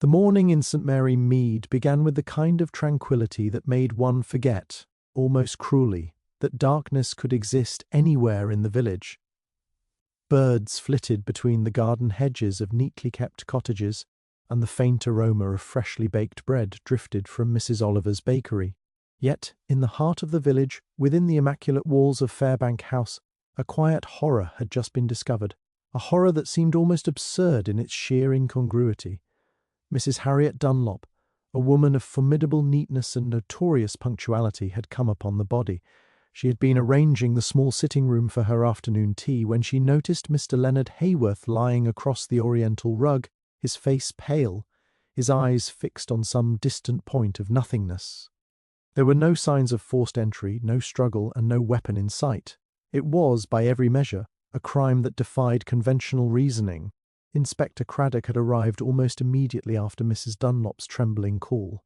The morning in St. Mary Mead began with the kind of tranquillity that made one forget, almost cruelly, that darkness could exist anywhere in the village. Birds flitted between the garden hedges of neatly kept cottages, and the faint aroma of freshly baked bread drifted from Mrs. Oliver's bakery. Yet, in the heart of the village, within the immaculate walls of Fairbank House, a quiet horror had just been discovered, a horror that seemed almost absurd in its sheer incongruity. Mrs. Harriet Dunlop, a woman of formidable neatness and notorious punctuality, had come upon the body. She had been arranging the small sitting-room for her afternoon tea when she noticed Mr. Leonard Haworth lying across the oriental rug, his face pale, his eyes fixed on some distant point of nothingness. There were no signs of forced entry, no struggle, and no weapon in sight. It was, by every measure, a crime that defied conventional reasoning. Inspector Craddock had arrived almost immediately after Mrs. Dunlop's trembling call.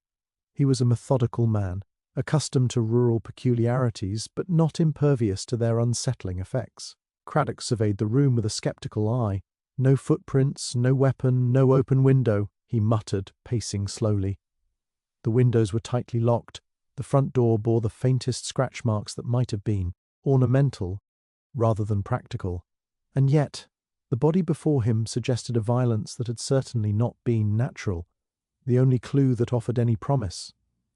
He was a methodical man, accustomed to rural peculiarities, but not impervious to their unsettling effects. Craddock surveyed the room with a sceptical eye. No footprints, no weapon, no open window, he muttered, pacing slowly. The windows were tightly locked. The front door bore the faintest scratch marks that might have been ornamental rather than practical. And yet, the body before him suggested a violence that had certainly not been natural. The only clue that offered any promise,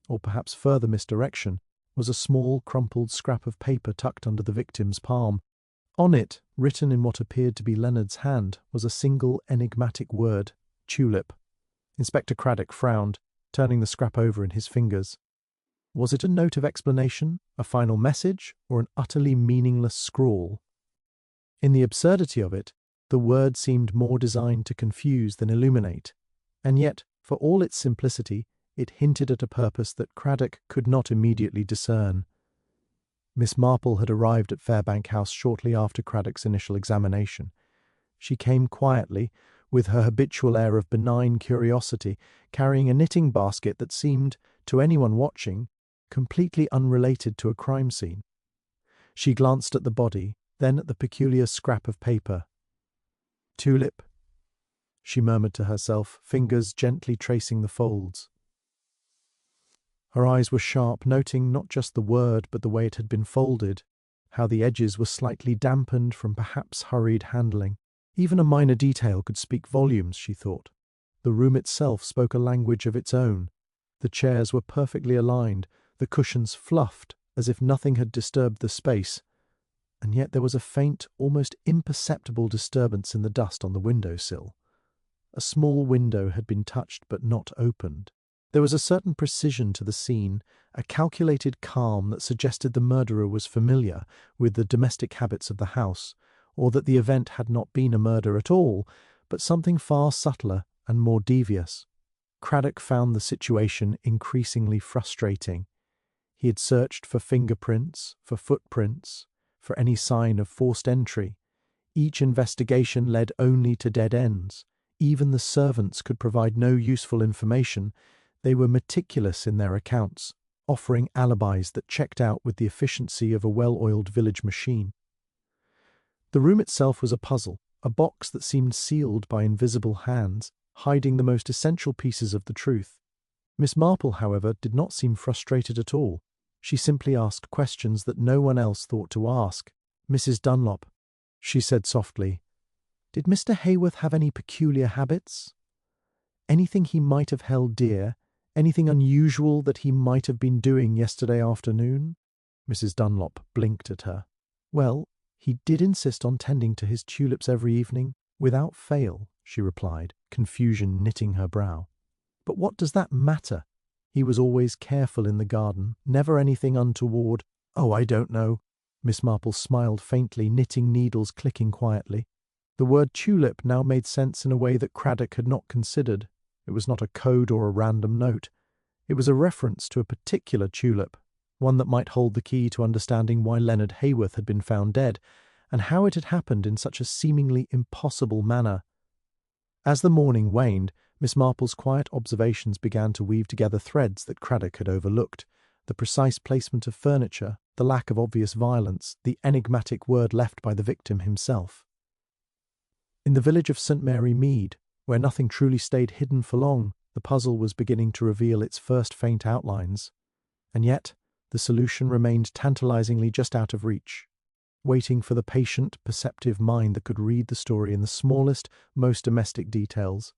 or perhaps further misdirection, was a small, crumpled scrap of paper tucked under the victim's palm. On it, written in what appeared to be Leonard's hand, was a single enigmatic word, tulip. Inspector Craddock frowned, turning the scrap over in his fingers. Was it a note of explanation, a final message, or an utterly meaningless scrawl? In the absurdity of it, the word seemed more designed to confuse than illuminate, and yet, for all its simplicity, it hinted at a purpose that Craddock could not immediately discern. Miss Marple had arrived at Fairbank House shortly after Craddock's initial examination. She came quietly, with her habitual air of benign curiosity, carrying a knitting basket that seemed, to anyone watching, completely unrelated to a crime scene. She glanced at the body, then at the peculiar scrap of paper. "Tulip," she murmured to herself, fingers gently tracing the folds. Her eyes were sharp, noting not just the word but the way it had been folded, how the edges were slightly dampened from perhaps hurried handling. Even a minor detail could speak volumes, she thought. The room itself spoke a language of its own. The chairs were perfectly aligned, the cushions fluffed, as if nothing had disturbed the space, and yet there was a faint, almost imperceptible disturbance in the dust on the window-sill. A small window had been touched but not opened. There was a certain precision to the scene, a calculated calm that suggested the murderer was familiar with the domestic habits of the house, or that the event had not been a murder at all, but something far subtler and more devious. Craddock found the situation increasingly frustrating. He had searched for fingerprints, for footprints, for any sign of forced entry. Each investigation led only to dead ends. Even the servants could provide no useful information. They were meticulous in their accounts, offering alibis that checked out with the efficiency of a well-oiled village machine. The room itself was a puzzle, a box that seemed sealed by invisible hands, hiding the most essential pieces of the truth. Miss Marple, however, did not seem frustrated at all. She simply asked questions that no one else thought to ask. "Mrs. Dunlop," she said softly, "did Mr. Haworth have any peculiar habits? Anything he might have held dear? Anything unusual that he might have been doing yesterday afternoon?" Mrs. Dunlop blinked at her. "Well, he did insist on tending to his tulips every evening, without fail," she replied, confusion knitting her brow. "But what does that matter? He was always careful in the garden, never anything untoward." "Oh, I don't know." Miss Marple smiled faintly, knitting needles clicking quietly. The word tulip now made sense in a way that Craddock had not considered. It was not a code or a random note. It was a reference to a particular tulip, one that might hold the key to understanding why Leonard Haworth had been found dead, and how it had happened in such a seemingly impossible manner. As the morning waned, Miss Marple's quiet observations began to weave together threads that Craddock had overlooked: the precise placement of furniture, the lack of obvious violence, the enigmatic word left by the victim himself. In the village of St. Mary Mead, where nothing truly stayed hidden for long, The puzzle was beginning to reveal its first faint outlines, and yet the solution remained tantalizingly just out of reach, waiting for the patient, perceptive mind that could read the story in the smallest, most domestic details.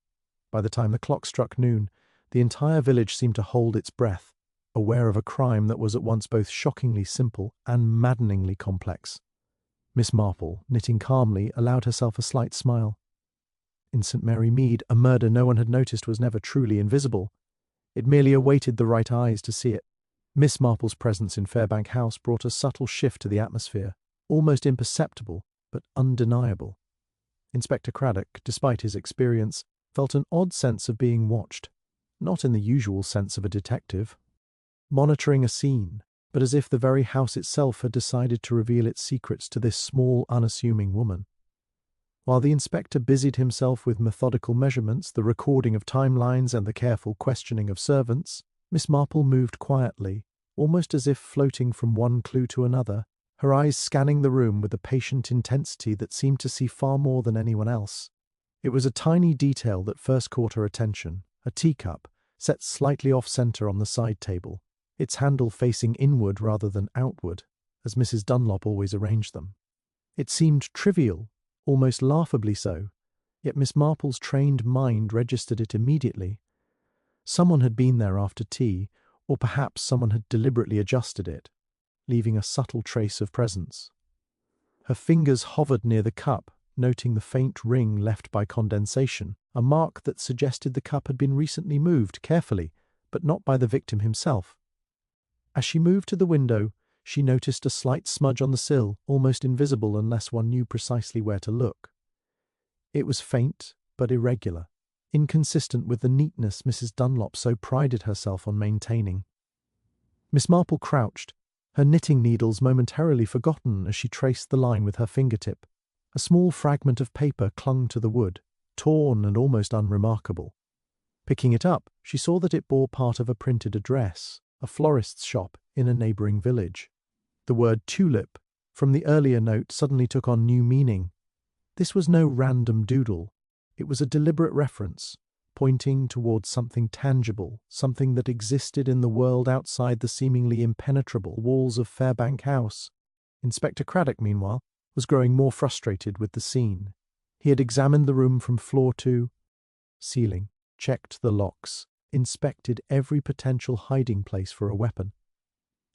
By the time the clock struck noon, the entire village seemed to hold its breath, aware of a crime that was at once both shockingly simple and maddeningly complex. Miss Marple, knitting calmly, allowed herself a slight smile. In St. Mary Mead, a murder no one had noticed was never truly invisible. It merely awaited the right eyes to see it. Miss Marple's presence in Fairbank House brought a subtle shift to the atmosphere, almost imperceptible, but undeniable. Inspector Craddock, despite his experience, felt an odd sense of being watched, not in the usual sense of a detective, monitoring a scene, but as if the very house itself had decided to reveal its secrets to this small, unassuming woman. While the inspector busied himself with methodical measurements, the recording of timelines, and the careful questioning of servants, Miss Marple moved quietly, almost as if floating from one clue to another, her eyes scanning the room with a patient intensity that seemed to see far more than anyone else. It was a tiny detail that first caught her attention: a teacup, set slightly off-centre on the side table, its handle facing inward rather than outward, as Mrs. Dunlop always arranged them. It seemed trivial, almost laughably so, yet Miss Marple's trained mind registered it immediately. Someone had been there after tea, or perhaps someone had deliberately adjusted it, leaving a subtle trace of presence. Her fingers hovered near the cup, noting the faint ring left by condensation, a mark that suggested the cup had been recently moved carefully, but not by the victim himself. As she moved to the window, she noticed a slight smudge on the sill, almost invisible unless one knew precisely where to look. It was faint, but irregular, inconsistent with the neatness Mrs. Dunlop so prided herself on maintaining. Miss Marple crouched, her knitting needles momentarily forgotten as she traced the line with her fingertip. A small fragment of paper clung to the wood, torn and almost unremarkable. Picking it up, she saw that it bore part of a printed address, a florist's shop in a neighbouring village. The word tulip, from the earlier note, suddenly took on new meaning. This was no random doodle. It was a deliberate reference, pointing towards something tangible, something that existed in the world outside the seemingly impenetrable walls of Fairbank House. Inspector Craddock, meanwhile, was growing more frustrated with the scene. He had examined the room from floor to ceiling, checked the locks, inspected every potential hiding place for a weapon.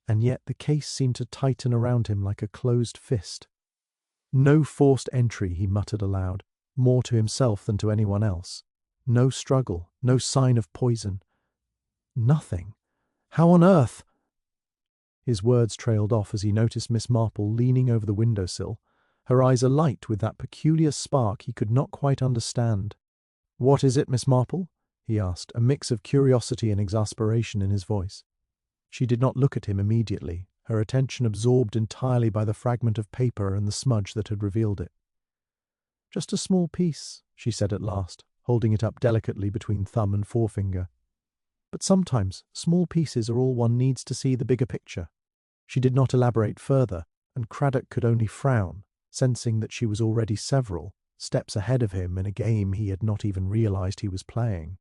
And yet the case seemed to tighten around him like a closed fist. No forced entry, he muttered aloud, more to himself than to anyone else. No struggle, no sign of poison. Nothing. How on earth? His words trailed off as he noticed Miss Marple leaning over the windowsill, her eyes alight with that peculiar spark he could not quite understand. "What is it, Miss Marple?" he asked, a mix of curiosity and exasperation in his voice. She did not look at him immediately, her attention absorbed entirely by the fragment of paper and the smudge that had revealed it. "Just a small piece," she said at last, holding it up delicately between thumb and forefinger. "But sometimes small pieces are all one needs to see the bigger picture." She did not elaborate further, and Craddock could only frown, sensing that she was already several steps ahead of him in a game he had not even realized he was playing.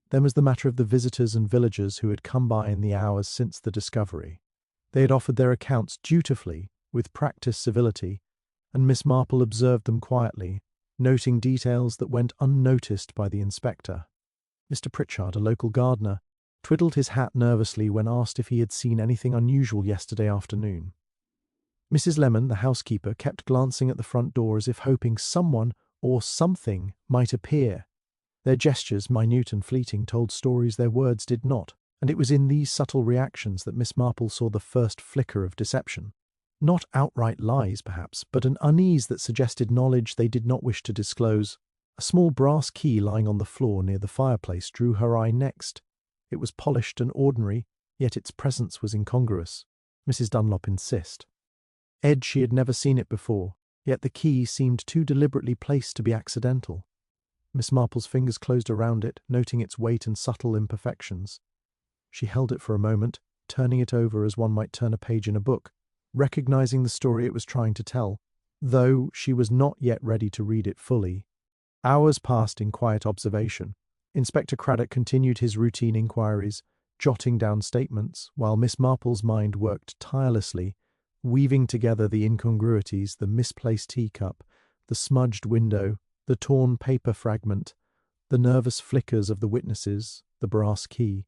Then was the matter of the visitors and villagers who had come by in the hours since the discovery. They had offered their accounts dutifully, with practised civility, and Miss Marple observed them quietly, noting details that went unnoticed by the inspector. Mr. Pritchard, a local gardener, twiddled his hat nervously when asked if he had seen anything unusual yesterday afternoon. Mrs. Lemon, the housekeeper, kept glancing at the front door as if hoping someone or something might appear. Their gestures, minute and fleeting, told stories their words did not, and it was in these subtle reactions that Miss Marple saw the first flicker of deception. Not outright lies, perhaps, but an unease that suggested knowledge they did not wish to disclose. A small brass key lying on the floor near the fireplace drew her eye next. It was polished and ordinary, yet its presence was incongruous. Mrs. Dunlop insisted. She had never seen it before, yet the key seemed too deliberately placed to be accidental. Miss Marple's fingers closed around it, noting its weight and subtle imperfections. She held it for a moment, turning it over as one might turn a page in a book, recognizing the story it was trying to tell, though she was not yet ready to read it fully. Hours passed in quiet observation, Inspector Craddock continued his routine inquiries, jotting down statements, while Miss Marple's mind worked tirelessly, weaving together the incongruities, the misplaced teacup, the smudged window, the torn paper fragment, the nervous flickers of the witnesses, the brass key.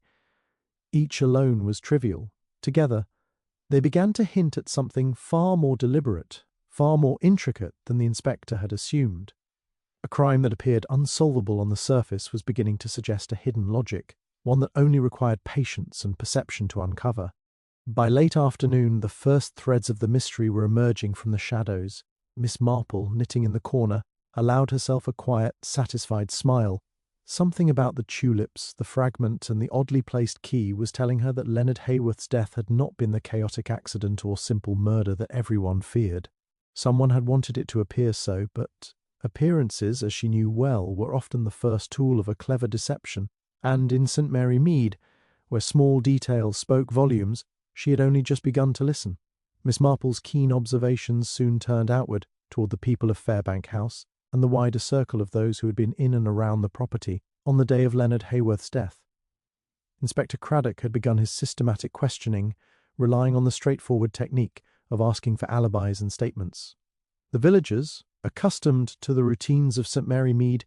Each alone was trivial. Together, they began to hint at something far more deliberate, far more intricate than the inspector had assumed. A crime that appeared unsolvable on the surface was beginning to suggest a hidden logic, one that only required patience and perception to uncover. By late afternoon, the first threads of the mystery were emerging from the shadows. Miss Marple, knitting in the corner, allowed herself a quiet, satisfied smile. Something about the tulips, the fragment, and the oddly placed key was telling her that Leonard Hayworth's death had not been the chaotic accident or simple murder that everyone feared. Someone had wanted it to appear so, but appearances, as she knew well, were often the first tool of a clever deception, and in St. Mary Mead, where small details spoke volumes, she had only just begun to listen. Miss Marple's keen observations soon turned outward, toward the people of Fairbank House, and the wider circle of those who had been in and around the property on the day of Leonard Hayworth's death. Inspector Craddock had begun his systematic questioning, relying on the straightforward technique of asking for alibis and statements. The villagers, accustomed to the routines of St. Mary Mead,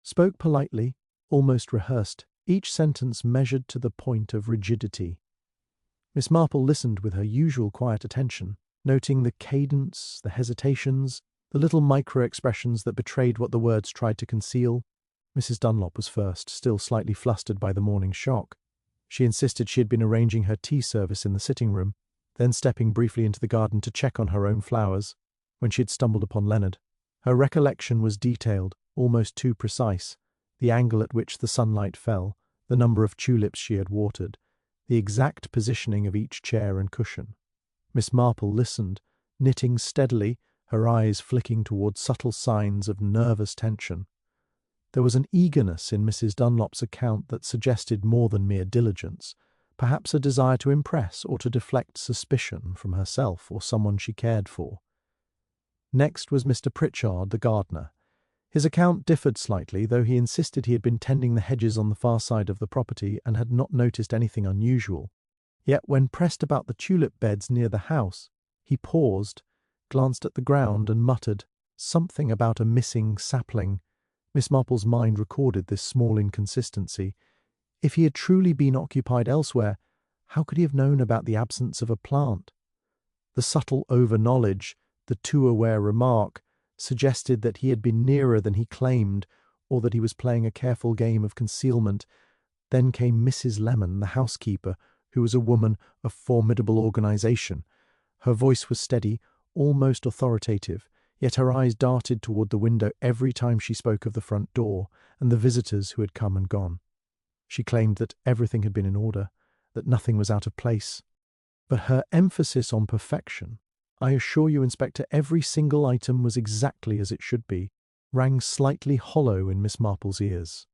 spoke politely, almost rehearsed, each sentence measured to the point of rigidity. Miss Marple listened with her usual quiet attention, noting the cadence, the hesitations, the little micro-expressions that betrayed what the words tried to conceal. Mrs. Dunlop was first, still slightly flustered by the morning's shock. She insisted she had been arranging her tea service in the sitting-room, then stepping briefly into the garden to check on her own flowers, when she had stumbled upon Leonard. Her recollection was detailed, almost too precise, the angle at which the sunlight fell, the number of tulips she had watered, the exact positioning of each chair and cushion. Miss Marple listened, knitting steadily, her eyes flicking towards subtle signs of nervous tension. There was an eagerness in Mrs. Dunlop's account that suggested more than mere diligence, perhaps a desire to impress or to deflect suspicion from herself or someone she cared for. Next was Mr. Pritchard, the gardener. His account differed slightly, though he insisted he had been tending the hedges on the far side of the property and had not noticed anything unusual. Yet when pressed about the tulip beds near the house, he paused, glanced at the ground and muttered something about a missing sapling. Miss Marple's mind recorded this small inconsistency. If he had truly been occupied elsewhere, how could he have known about the absence of a plant? The subtle over-knowledge, the too-aware remark, suggested that he had been nearer than he claimed, or that he was playing a careful game of concealment. Then came Mrs. Lemon, the housekeeper, who was a woman of formidable organization. Her voice was steady, almost authoritative, yet her eyes darted toward the window every time she spoke of the front door and the visitors who had come and gone. She claimed that everything had been in order, that nothing was out of place. But her emphasis on perfection, I assure you, Inspector, every single item was exactly as it should be, rang slightly hollow in Miss Marple's ears.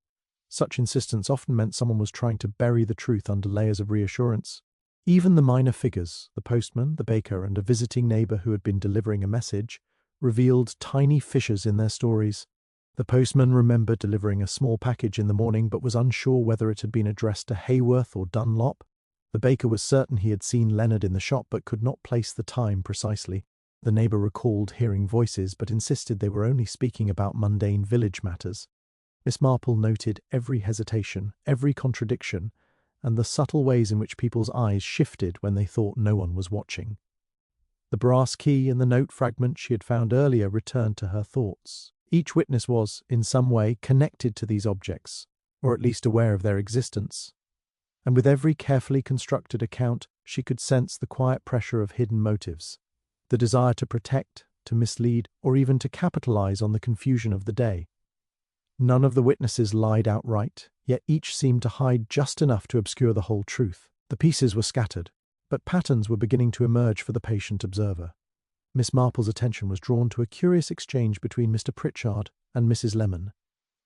Such insistence often meant someone was trying to bury the truth under layers of reassurance. Even the minor figures, the postman, the baker, and a visiting neighbour who had been delivering a message, revealed tiny fissures in their stories. The postman remembered delivering a small package in the morning, but was unsure whether it had been addressed to Hayworth or Dunlop. The baker was certain he had seen Leonard in the shop, but could not place the time precisely. The neighbour recalled hearing voices, but insisted they were only speaking about mundane village matters. Miss Marple noted every hesitation, every contradiction, and the subtle ways in which people's eyes shifted when they thought no one was watching. The brass key and the note fragment she had found earlier returned to her thoughts. Each witness was, in some way, connected to these objects, or at least aware of their existence. And with every carefully constructed account, she could sense the quiet pressure of hidden motives, the desire to protect, to mislead, or even to capitalize on the confusion of the day. None of the witnesses lied outright, yet each seemed to hide just enough to obscure the whole truth. The pieces were scattered, but patterns were beginning to emerge for the patient observer. Miss Marple's attention was drawn to a curious exchange between Mr. Pritchard and Mrs. Lemon.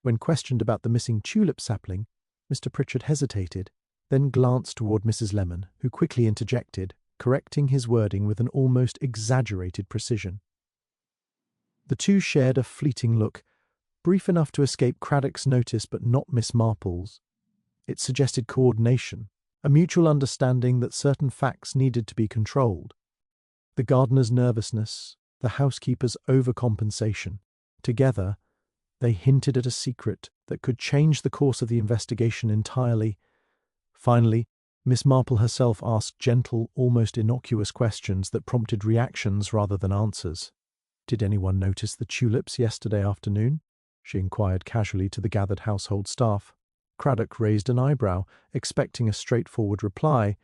When questioned about the missing tulip sapling, Mr. Pritchard hesitated, then glanced toward Mrs. Lemon, who quickly interjected, correcting his wording with an almost exaggerated precision. The two shared a fleeting look, brief enough to escape Craddock's notice but not Miss Marple's. It suggested coordination, a mutual understanding that certain facts needed to be controlled. The gardener's nervousness, the housekeeper's overcompensation. Together, they hinted at a secret that could change the course of the investigation entirely. Finally, Miss Marple herself asked gentle, almost innocuous questions that prompted reactions rather than answers. "Did anyone notice the tulips yesterday afternoon?" she inquired casually to the gathered household staff. Craddock raised an eyebrow, expecting a straightforward reply.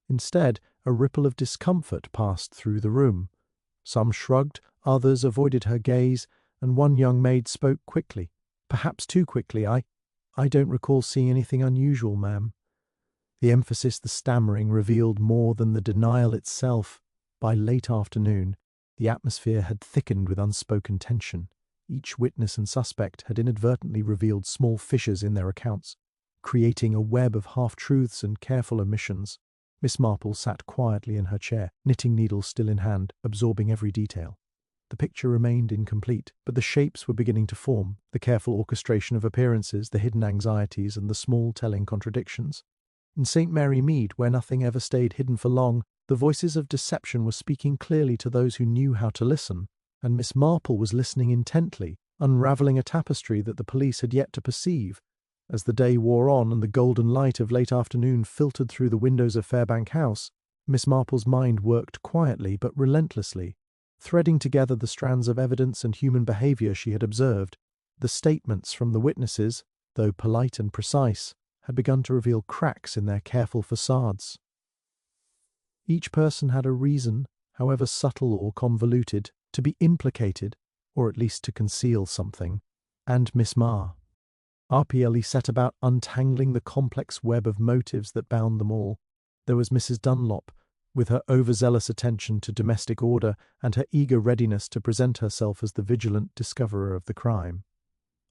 Instead, a ripple of discomfort passed through the room. Some shrugged, others avoided her gaze, and one young maid spoke quickly, perhaps too quickly. I don't recall seeing anything unusual, ma'am." The emphasis, the stammering, revealed more than the denial itself. By late afternoon, the atmosphere had thickened with unspoken tension. Each witness and suspect had inadvertently revealed small fissures in their accounts, creating a web of half-truths and careful omissions. Miss Marple sat quietly in her chair, knitting needles still in hand, absorbing every detail. The picture remained incomplete, but the shapes were beginning to form, the careful orchestration of appearances, the hidden anxieties, and the small telling contradictions. In St. Mary Mead, where nothing ever stayed hidden for long, the voices of deception were speaking clearly to those who knew how to listen, and Miss Marple was listening intently, unravelling a tapestry that the police had yet to perceive. As the day wore on and the golden light of late afternoon filtered through the windows of Fairbank House, Miss Marple's mind worked quietly but relentlessly, threading together the strands of evidence and human behaviour she had observed. The statements from the witnesses, though polite and precise, had begun to reveal cracks in their careful facades. Each person had a reason, however subtle or convoluted, to be implicated, or at least to conceal something. And Miss RPLE set about untangling the complex web of motives that bound them all. There was Mrs. Dunlop, with her overzealous attention to domestic order and her eager readiness to present herself as the vigilant discoverer of the crime.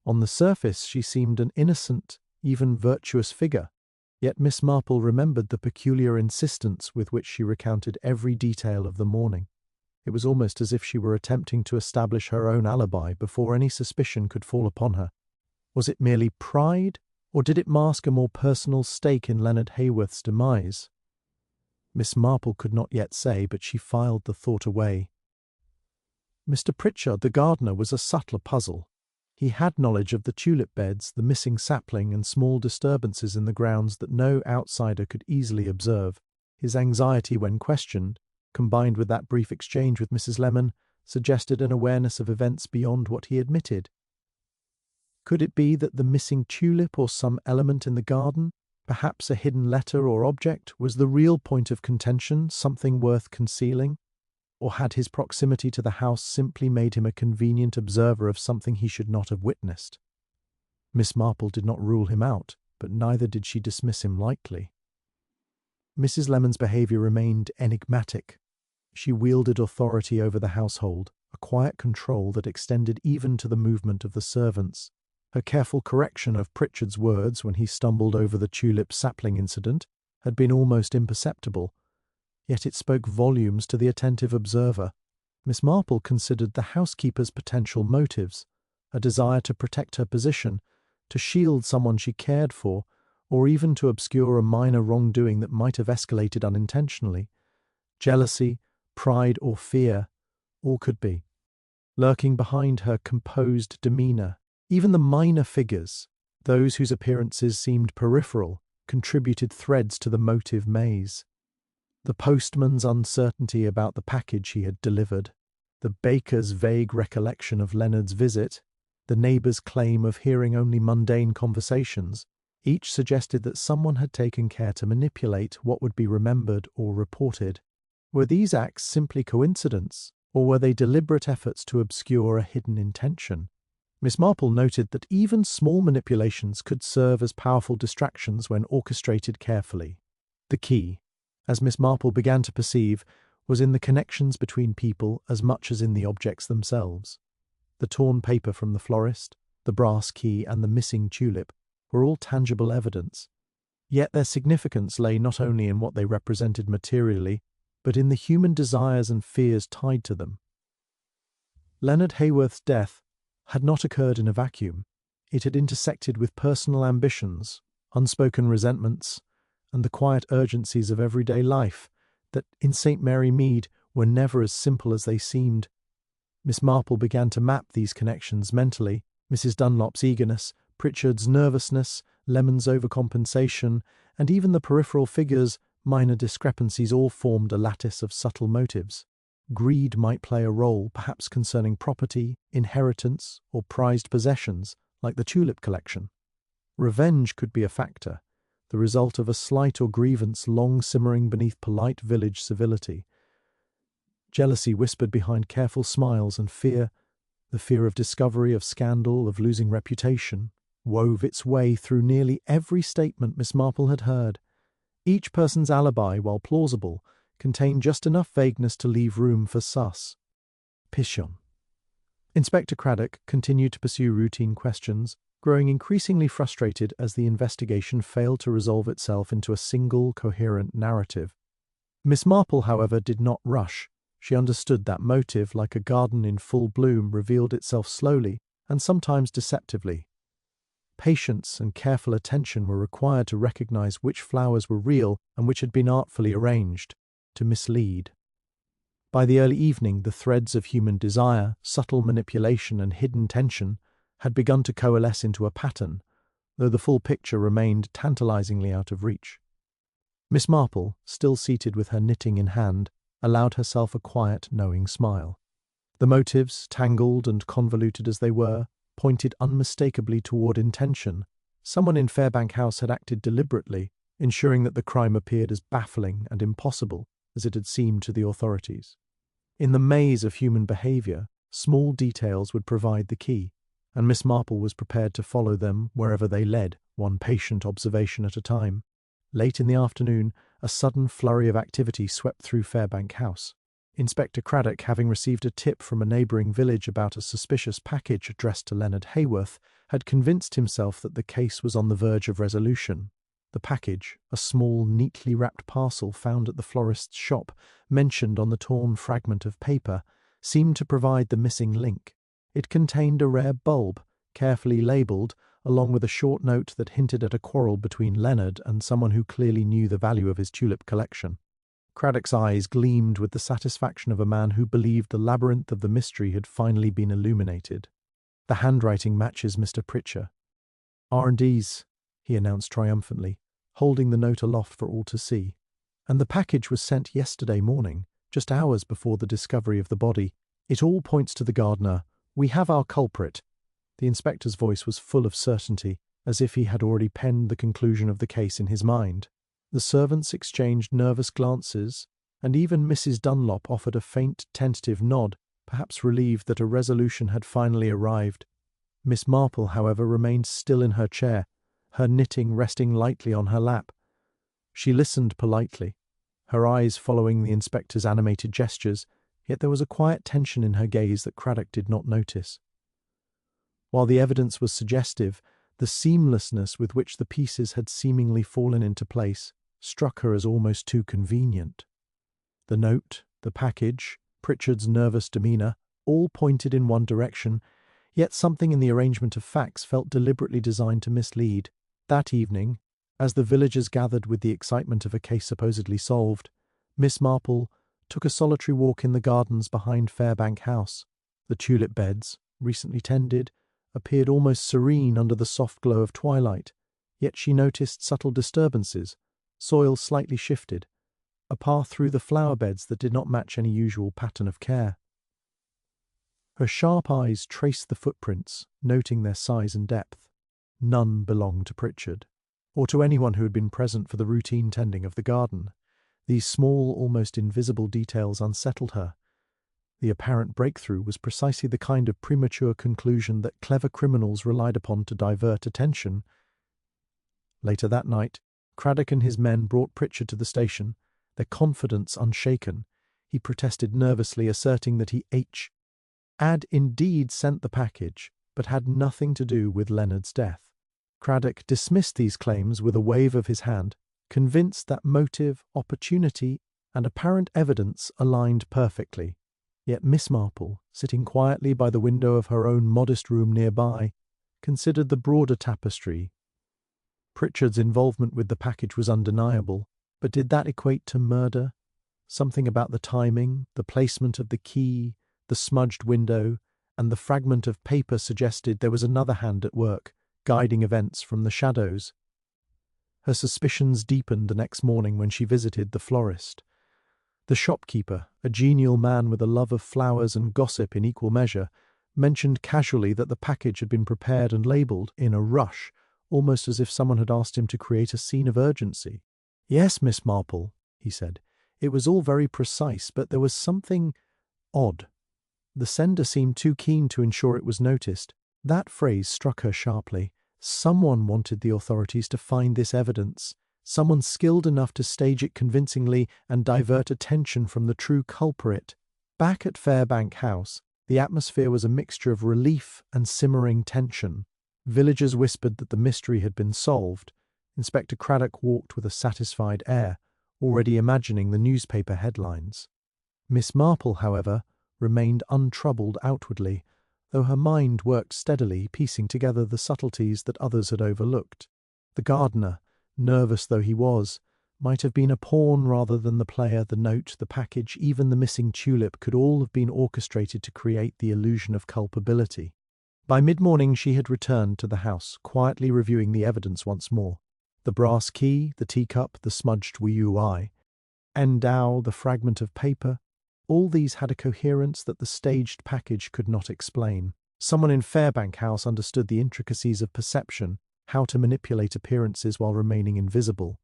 On the surface she seemed an innocent, even virtuous figure, yet Miss Marple remembered the peculiar insistence with which she recounted every detail of the morning. It was almost as if she were attempting to establish her own alibi before any suspicion could fall upon her. Was it merely pride, or did it mask a more personal stake in Leonard Haworth's demise? Miss Marple could not yet say, but she filed the thought away. Mr. Pritchard, the gardener, was a subtler puzzle. He had knowledge of the tulip beds, the missing sapling, and small disturbances in the grounds that no outsider could easily observe. His anxiety when questioned, combined with that brief exchange with Mrs. Lemon, suggested an awareness of events beyond what he admitted. Could it be that the missing tulip or some element in the garden, perhaps a hidden letter or object, was the real point of contention, something worth concealing? Or had his proximity to the house simply made him a convenient observer of something he should not have witnessed? Miss Marple did not rule him out, but neither did she dismiss him lightly. Mrs. Lemon's behaviour remained enigmatic. She wielded authority over the household, a quiet control that extended even to the movement of the servants. Her careful correction of Pritchard's words when he stumbled over the tulip sapling incident had been almost imperceptible, yet it spoke volumes to the attentive observer. Miss Marple considered the housekeeper's potential motives, a desire to protect her position, to shield someone she cared for, or even to obscure a minor wrongdoing that might have escalated unintentionally. Jealousy, pride, or fear, all could be, lurking behind her composed demeanour. Even the minor figures, those whose appearances seemed peripheral, contributed threads to the motive maze. The postman's uncertainty about the package he had delivered, the baker's vague recollection of Leonard's visit, the neighbour's claim of hearing only mundane conversations, each suggested that someone had taken care to manipulate what would be remembered or reported. Were these acts simply coincidence, or were they deliberate efforts to obscure a hidden intention? Miss Marple noted that even small manipulations could serve as powerful distractions when orchestrated carefully. The key, as Miss Marple began to perceive, was in the connections between people as much as in the objects themselves. The torn paper from the florist, the brass key, and the missing tulip were all tangible evidence. Yet their significance lay not only in what they represented materially, but in the human desires and fears tied to them. Leonard Haworth's death had not occurred in a vacuum. It had intersected with personal ambitions, unspoken resentments, and the quiet urgencies of everyday life that, in St. Mary Mead, were never as simple as they seemed. Miss Marple began to map these connections mentally: Mrs. Dunlop's eagerness, Pritchard's nervousness, Lemon's overcompensation, and even the peripheral figures' minor discrepancies all formed a lattice of subtle motives. Greed might play a role, perhaps concerning property, inheritance, or prized possessions, like the tulip collection. Revenge could be a factor, the result of a slight or grievance long simmering beneath polite village civility. Jealousy whispered behind careful smiles, and fear, the fear of discovery, of scandal, of losing reputation, wove its way through nearly every statement Miss Marple had heard. Each person's alibi, while plausible, contained just enough vagueness to leave room for suspicion. Inspector Craddock continued to pursue routine questions, growing increasingly frustrated as the investigation failed to resolve itself into a single, coherent narrative. Miss Marple, however, did not rush. She understood that motive, like a garden in full bloom, revealed itself slowly and sometimes deceptively. Patience and careful attention were required to recognize which flowers were real and which had been artfully arranged to mislead. By the early evening, the threads of human desire, subtle manipulation, and hidden tension had begun to coalesce into a pattern, though the full picture remained tantalizingly out of reach. Miss Marple, still seated with her knitting in hand, allowed herself a quiet, knowing smile. The motives, tangled and convoluted as they were, pointed unmistakably toward intention. Someone in Fairbank House had acted deliberately, ensuring that the crime appeared as baffling and impossible as it had seemed to the authorities. In the maze of human behavior, small details would provide the key, and Miss Marple was prepared to follow them wherever they led, one patient observation at a time. Late in the afternoon, a sudden flurry of activity swept through Fairbank House. Inspector Craddock, having received a tip from a neighbouring village about a suspicious package addressed to Leonard Hayworth, had convinced himself that the case was on the verge of resolution. The package, a small, neatly wrapped parcel found at the florist's shop, mentioned on the torn fragment of paper, seemed to provide the missing link. It contained a rare bulb, carefully labelled, along with a short note that hinted at a quarrel between Leonard and someone who clearly knew the value of his tulip collection. Craddock's eyes gleamed with the satisfaction of a man who believed the labyrinth of the mystery had finally been illuminated. "The handwriting matches Mr. Pritchard. R&D's," he announced triumphantly, holding the note aloft for all to see. "And the package was sent yesterday morning, just hours before the discovery of the body. It all points to the gardener. We have our culprit." The inspector's voice was full of certainty, as if he had already penned the conclusion of the case in his mind. The servants exchanged nervous glances, and even Mrs. Dunlop offered a faint, tentative nod, perhaps relieved that a resolution had finally arrived. Miss Marple, however, remained still in her chair, her knitting resting lightly on her lap. She listened politely, her eyes following the inspector's animated gestures, yet there was a quiet tension in her gaze that Craddock did not notice. While the evidence was suggestive, the seamlessness with which the pieces had seemingly fallen into place struck her as almost too convenient. The note, the package, Pritchard's nervous demeanour, all pointed in one direction, yet something in the arrangement of facts felt deliberately designed to mislead. That evening, as the villagers gathered with the excitement of a case supposedly solved, Miss Marple took a solitary walk in the gardens behind Fairbank House. The tulip beds, recently tended, appeared almost serene under the soft glow of twilight, yet she noticed subtle disturbances, soil slightly shifted, a path through the flower beds that did not match any usual pattern of care. Her sharp eyes traced the footprints, noting their size and depth. None belonged to Pritchard, or to anyone who had been present for the routine tending of the garden. These small, almost invisible details unsettled her. The apparent breakthrough was precisely the kind of premature conclusion that clever criminals relied upon to divert attention. Later that night, Craddock and his men brought Pritchard to the station, their confidence unshaken. He protested nervously, asserting that he had indeed sent the package, but had nothing to do with Leonard's death. Craddock dismissed these claims with a wave of his hand, convinced that motive, opportunity, and apparent evidence aligned perfectly. Yet Miss Marple, sitting quietly by the window of her own modest room nearby, considered the broader tapestry. Pritchard's involvement with the package was undeniable, but did that equate to murder? Something about the timing, the placement of the key, the smudged window, and the fragment of paper suggested there was another hand at work, guiding events from the shadows. Her suspicions deepened the next morning when she visited the florist. The shopkeeper, a genial man with a love of flowers and gossip in equal measure, mentioned casually that the package had been prepared and labelled in a rush, almost as if someone had asked him to create a scene of urgency. "Yes, Miss Marple," he said. "It was all very precise, but there was something odd. The sender seemed too keen to ensure it was noticed." That phrase struck her sharply. Someone wanted the authorities to find this evidence, someone skilled enough to stage it convincingly and divert attention from the true culprit. Back at Fairbank House, the atmosphere was a mixture of relief and simmering tension. Villagers whispered that the mystery had been solved. Inspector Craddock walked with a satisfied air, already imagining the newspaper headlines. Miss Marple, however, remained untroubled outwardly, though her mind worked steadily, piecing together the subtleties that others had overlooked. The gardener, nervous though he was, might have been a pawn rather than the player. The note, the package, even the missing tulip could all have been orchestrated to create the illusion of culpability. By mid-morning she had returned to the house, quietly reviewing the evidence once more. The brass key, the teacup, the smudged WUI, endow, the fragment of paper, all these had a coherence that the staged package could not explain. Someone in Fairbank House understood the intricacies of perception, how to manipulate appearances while remaining invisible.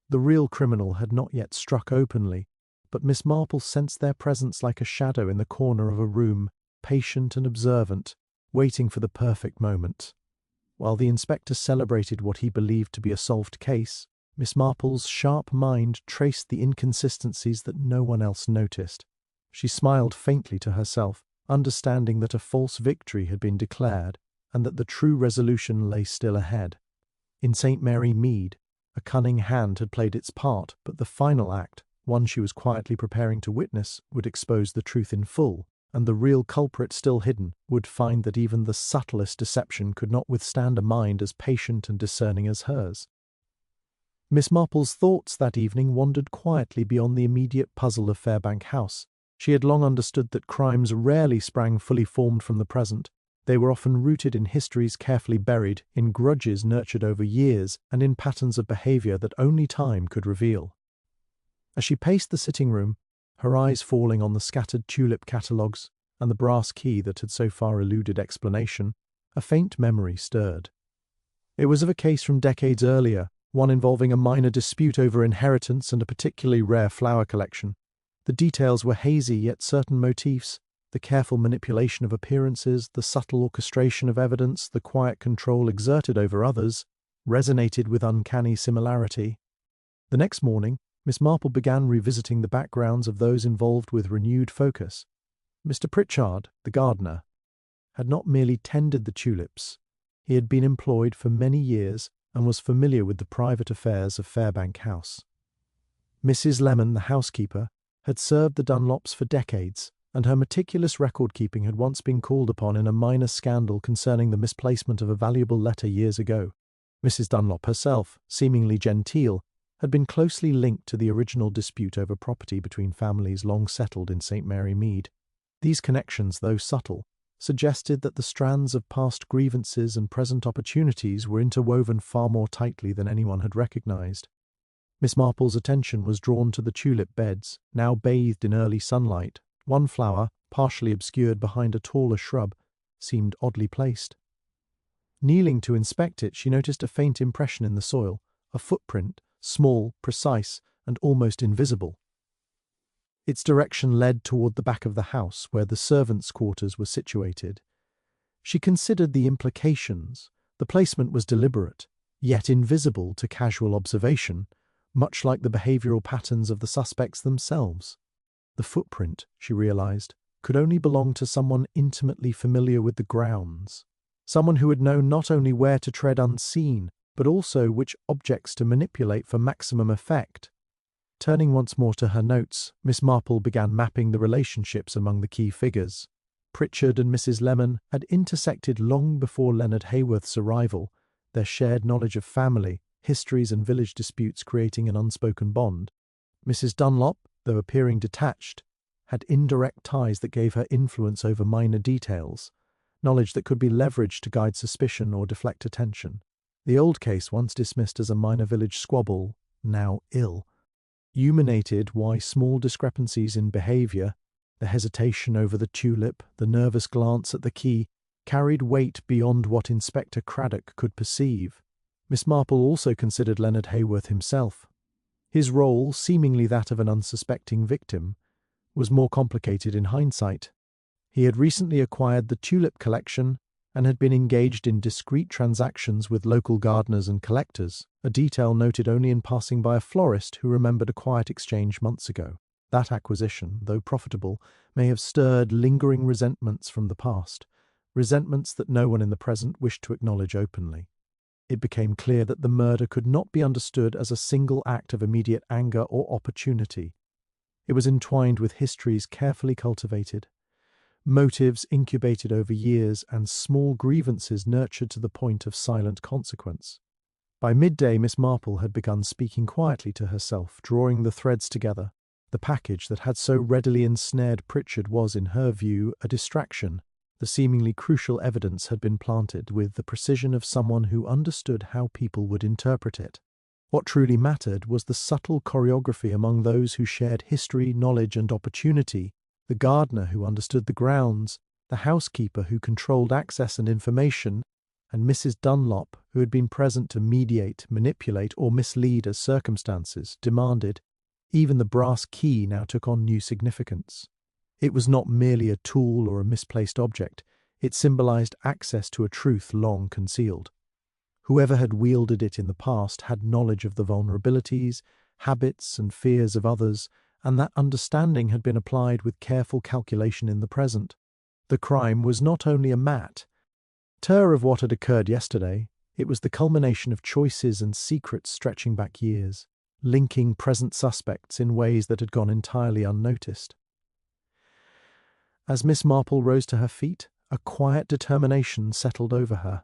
The real criminal had not yet struck openly, but Miss Marple sensed their presence like a shadow in the corner of a room, patient and observant, waiting for the perfect moment. While the inspector celebrated what he believed to be a solved case, Miss Marple's sharp mind traced the inconsistencies that no one else noticed. She smiled faintly to herself, understanding that a false victory had been declared and that the true resolution lay still ahead. In St. Mary Mead, a cunning hand had played its part, but the final act, one she was quietly preparing to witness, would expose the truth in full, and the real culprit still hidden would find that even the subtlest deception could not withstand a mind as patient and discerning as hers. Miss Marple's thoughts that evening wandered quietly beyond the immediate puzzle of Fairbank House. She had long understood that crimes rarely sprang fully formed from the present. They were often rooted in histories carefully buried, in grudges nurtured over years, and in patterns of behaviour that only time could reveal. As she paced the sitting room, her eyes falling on the scattered tulip catalogues and the brass key that had so far eluded explanation, a faint memory stirred. It was of a case from decades earlier, one involving a minor dispute over inheritance and a particularly rare flower collection. The details were hazy, yet certain motifs, the careful manipulation of appearances, the subtle orchestration of evidence, the quiet control exerted over others, resonated with uncanny similarity. The next morning, Miss Marple began revisiting the backgrounds of those involved with renewed focus. Mr. Pritchard, the gardener, had not merely tended the tulips. He had been employed for many years and was familiar with the private affairs of Fairbank House. Mrs. Lemon, the housekeeper, had served the Dunlops for decades, and her meticulous record-keeping had once been called upon in a minor scandal concerning the misplacement of a valuable letter years ago. Mrs. Dunlop herself, seemingly genteel, had been closely linked to the original dispute over property between families long settled in St. Mary Mead. These connections, though subtle, suggested that the strands of past grievances and present opportunities were interwoven far more tightly than anyone had recognized. Miss Marple's attention was drawn to the tulip beds, now bathed in early sunlight. One flower, partially obscured behind a taller shrub, seemed oddly placed. Kneeling to inspect it, she noticed a faint impression in the soil, a footprint, small, precise, and almost invisible. Its direction led toward the back of the house, where the servants' quarters were situated. She considered the implications. The placement was deliberate, yet invisible to casual observation, much like the behavioral patterns of the suspects themselves. The footprint, she realized, could only belong to someone intimately familiar with the grounds, someone who had known not only where to tread unseen, but also which objects to manipulate for maximum effect. Turning once more to her notes, Miss Marple began mapping the relationships among the key figures. Pritchard and Mrs. Lemon had intersected long before Leonard Hayworth's arrival, their shared knowledge of family, histories and village disputes creating an unspoken bond. Mrs. Dunlop, though appearing detached, had indirect ties that gave her influence over minor details, knowledge that could be leveraged to guide suspicion or deflect attention. The old case, once dismissed as a minor village squabble, now ill, illuminated why small discrepancies in behaviour, the hesitation over the tulip, the nervous glance at the key, carried weight beyond what Inspector Craddock could perceive. Miss Marple also considered Leonard Hayworth himself. His role, seemingly that of an unsuspecting victim, was more complicated in hindsight. He had recently acquired the tulip collection and had been engaged in discreet transactions with local gardeners and collectors, a detail noted only in passing by a florist who remembered a quiet exchange months ago. That acquisition, though profitable, may have stirred lingering resentments from the past, resentments that no one in the present wished to acknowledge openly. It became clear that the murder could not be understood as a single act of immediate anger or opportunity. It was entwined with histories carefully cultivated, motives incubated over years, and small grievances nurtured to the point of silent consequence. By midday, Miss Marple had begun speaking quietly to herself, drawing the threads together. The package that had so readily ensnared Pritchard was, in her view, a distraction. The seemingly crucial evidence had been planted with the precision of someone who understood how people would interpret it. What truly mattered was the subtle choreography among those who shared history, knowledge, and opportunity, the gardener who understood the grounds, the housekeeper who controlled access and information, and Mrs. Dunlop, who had been present to mediate, manipulate, or mislead as circumstances demanded. Even the brass key now took on new significance. It was not merely a tool or a misplaced object. It symbolized access to a truth long concealed. Whoever had wielded it in the past had knowledge of the vulnerabilities, habits, and fears of others, and that understanding had been applied with careful calculation in the present. The crime was not only a matter of what had occurred yesterday, it was the culmination of choices and secrets stretching back years, linking present suspects in ways that had gone entirely unnoticed. As Miss Marple rose to her feet, a quiet determination settled over her.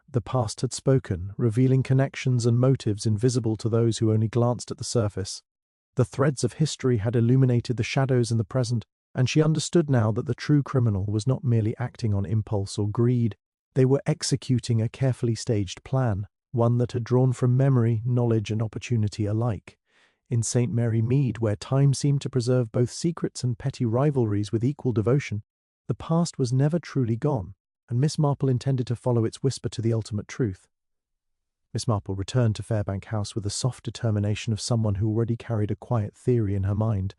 The past had spoken, revealing connections and motives invisible to those who only glanced at the surface. The threads of history had illuminated the shadows in the present, and she understood now that the true criminal was not merely acting on impulse or greed. They were executing a carefully staged plan, one that had drawn from memory, knowledge, and opportunity alike. In St. Mary Mead, where time seemed to preserve both secrets and petty rivalries with equal devotion, the past was never truly gone, and Miss Marple intended to follow its whisper to the ultimate truth. Miss Marple returned to Fairbank House with the soft determination of someone who already carried a quiet theory in her mind.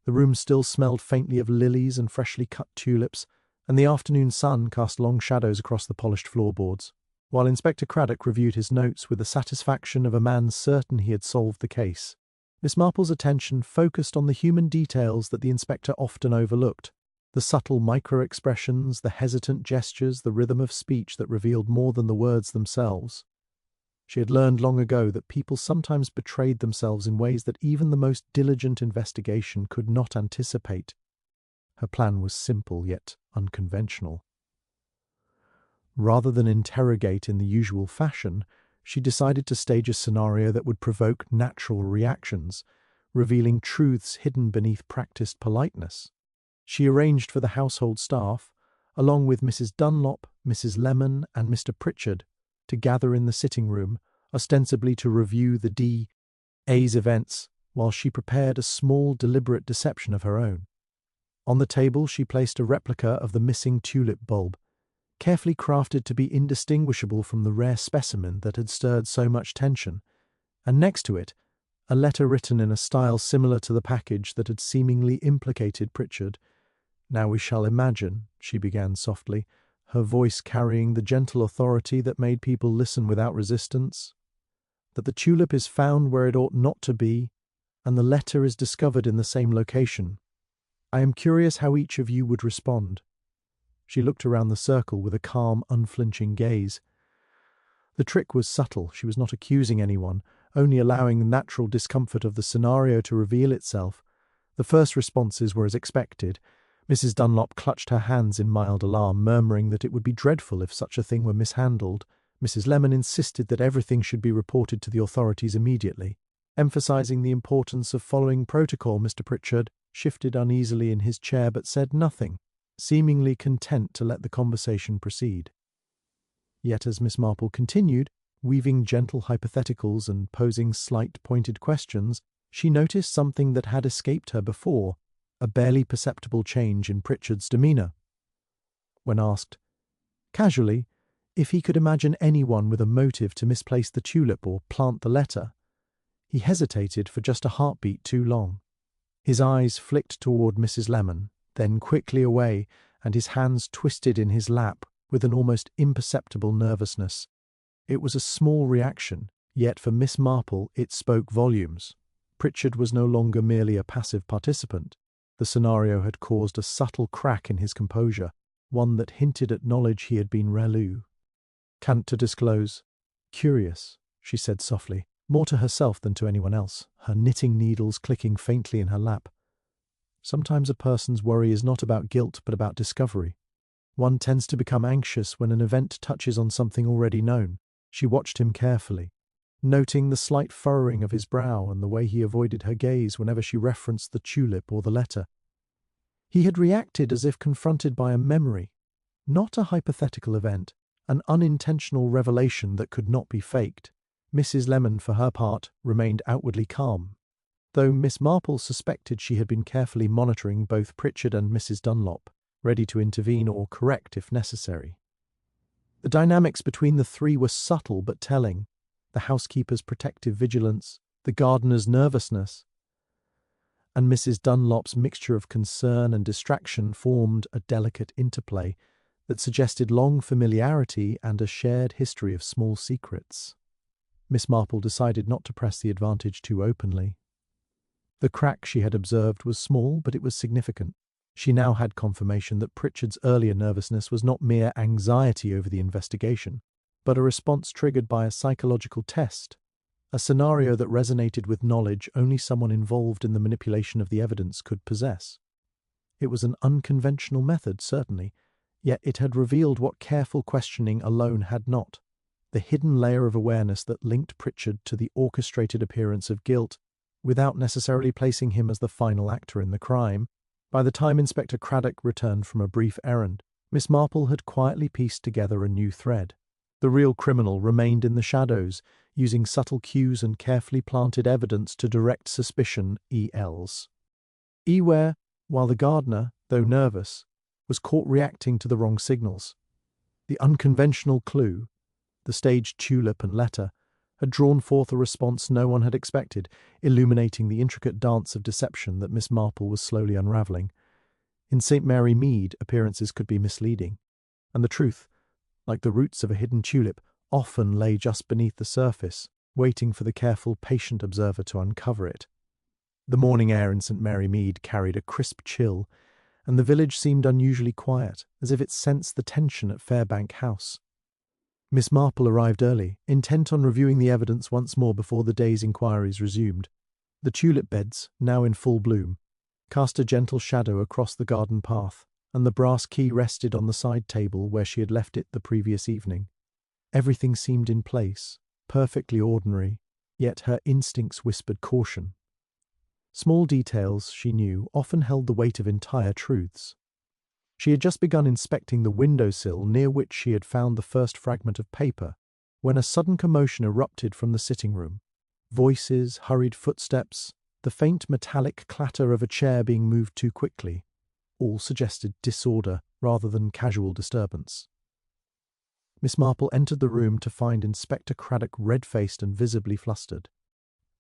The room still smelled faintly of lilies and freshly cut tulips, and the afternoon sun cast long shadows across the polished floorboards, while Inspector Craddock reviewed his notes with the satisfaction of a man certain he had solved the case. Miss Marple's attention focused on the human details that the inspector often overlooked, the subtle micro-expressions, the hesitant gestures, the rhythm of speech that revealed more than the words themselves. She had learned long ago that people sometimes betrayed themselves in ways that even the most diligent investigation could not anticipate. Her plan was simple yet unconventional. Rather than interrogate in the usual fashion, she decided to stage a scenario that would provoke natural reactions, revealing truths hidden beneath practiced politeness. She arranged for the household staff, along with Mrs. Dunlop, Mrs. Lemon, and Mr. Pritchard, to gather in the sitting room, ostensibly to review the D.A.'s events, while she prepared a small, deliberate deception of her own. On the table she placed a replica of the missing tulip bulb, carefully crafted to be indistinguishable from the rare specimen that had stirred so much tension, and next to it, a letter written in a style similar to the package that had seemingly implicated Pritchard. "Now we shall imagine," she began softly, her voice carrying the gentle authority that made people listen without resistance, "that the tulip is found where it ought not to be, and the letter is discovered in the same location. I am curious how each of you would respond." She looked around the circle with a calm, unflinching gaze. The trick was subtle. She was not accusing anyone, only allowing the natural discomfort of the scenario to reveal itself. The first responses were as expected. Mrs. Dunlop clutched her hands in mild alarm, murmuring that it would be dreadful if such a thing were mishandled. Mrs. Lemon insisted that everything should be reported to the authorities immediately. Emphasizing the importance of following protocol, Mr. Pritchard shifted uneasily in his chair but said nothing, seemingly content to let the conversation proceed. Yet as Miss Marple continued, weaving gentle hypotheticals and posing slight pointed questions, she noticed something that had escaped her before, a barely perceptible change in Pritchard's demeanour. When asked, casually, if he could imagine anyone with a motive to misplace the tulip or plant the letter, he hesitated for just a heartbeat too long. His eyes flicked toward Mrs. Lemon, then quickly away, and his hands twisted in his lap with an almost imperceptible nervousness. It was a small reaction, yet for Miss Marple it spoke volumes. Pritchard was no longer merely a passive participant. The scenario had caused a subtle crack in his composure, one that hinted at knowledge he had been relu. "Can't to disclose. Curious," she said softly, more to herself than to anyone else, her knitting needles clicking faintly in her lap. Sometimes a person's worry is not about guilt but about discovery. One tends to become anxious when an event touches on something already known. She watched him carefully, noting the slight furrowing of his brow and the way he avoided her gaze whenever she referenced the tulip or the letter. He had reacted as if confronted by a memory, not a hypothetical event, an unintentional revelation that could not be faked. Mrs. Lemon, for her part, remained outwardly calm, though Miss Marple suspected she had been carefully monitoring both Pritchard and Mrs. Dunlop, ready to intervene or correct if necessary. The dynamics between the three were subtle but telling. The housekeeper's protective vigilance, the gardener's nervousness, and Mrs. Dunlop's mixture of concern and distraction formed a delicate interplay that suggested long familiarity and a shared history of small secrets. Miss Marple decided not to press the advantage too openly. The crack she had observed was small, but it was significant. She now had confirmation that Pritchard's earlier nervousness was not mere anxiety over the investigation, but a response triggered by a psychological test, a scenario that resonated with knowledge only someone involved in the manipulation of the evidence could possess. It was an unconventional method, certainly, yet it had revealed what careful questioning alone had not: the hidden layer of awareness that linked Pritchard to the orchestrated appearance of guilt, without necessarily placing him as the final actor in the crime. By the time Inspector Craddock returned from a brief errand, Miss Marple had quietly pieced together a new thread. The real criminal remained in the shadows, using subtle cues and carefully planted evidence to direct suspicion ELs. Eware, while the gardener, though nervous, was caught reacting to the wrong signals. The unconventional clue, the staged tulip and letter, had drawn forth a response no one had expected, illuminating the intricate dance of deception that Miss Marple was slowly unravelling. In St. Mary Mead, appearances could be misleading, and the truth, like the roots of a hidden tulip, often lay just beneath the surface, waiting for the careful, patient observer to uncover it. The morning air in St. Mary Mead carried a crisp chill, and the village seemed unusually quiet, as if it sensed the tension at Fairbank House. Miss Marple arrived early, intent on reviewing the evidence once more before the day's inquiries resumed. The tulip beds, now in full bloom, cast a gentle shadow across the garden path, and the brass key rested on the side table where she had left it the previous evening. Everything seemed in place, perfectly ordinary, yet her instincts whispered caution. Small details, she knew, often held the weight of entire truths. She had just begun inspecting the windowsill near which she had found the first fragment of paper, when a sudden commotion erupted from the sitting-room. Voices, hurried footsteps, the faint metallic clatter of a chair being moved too quickly, all suggested disorder rather than casual disturbance. Miss Marple entered the room to find Inspector Craddock red-faced and visibly flustered.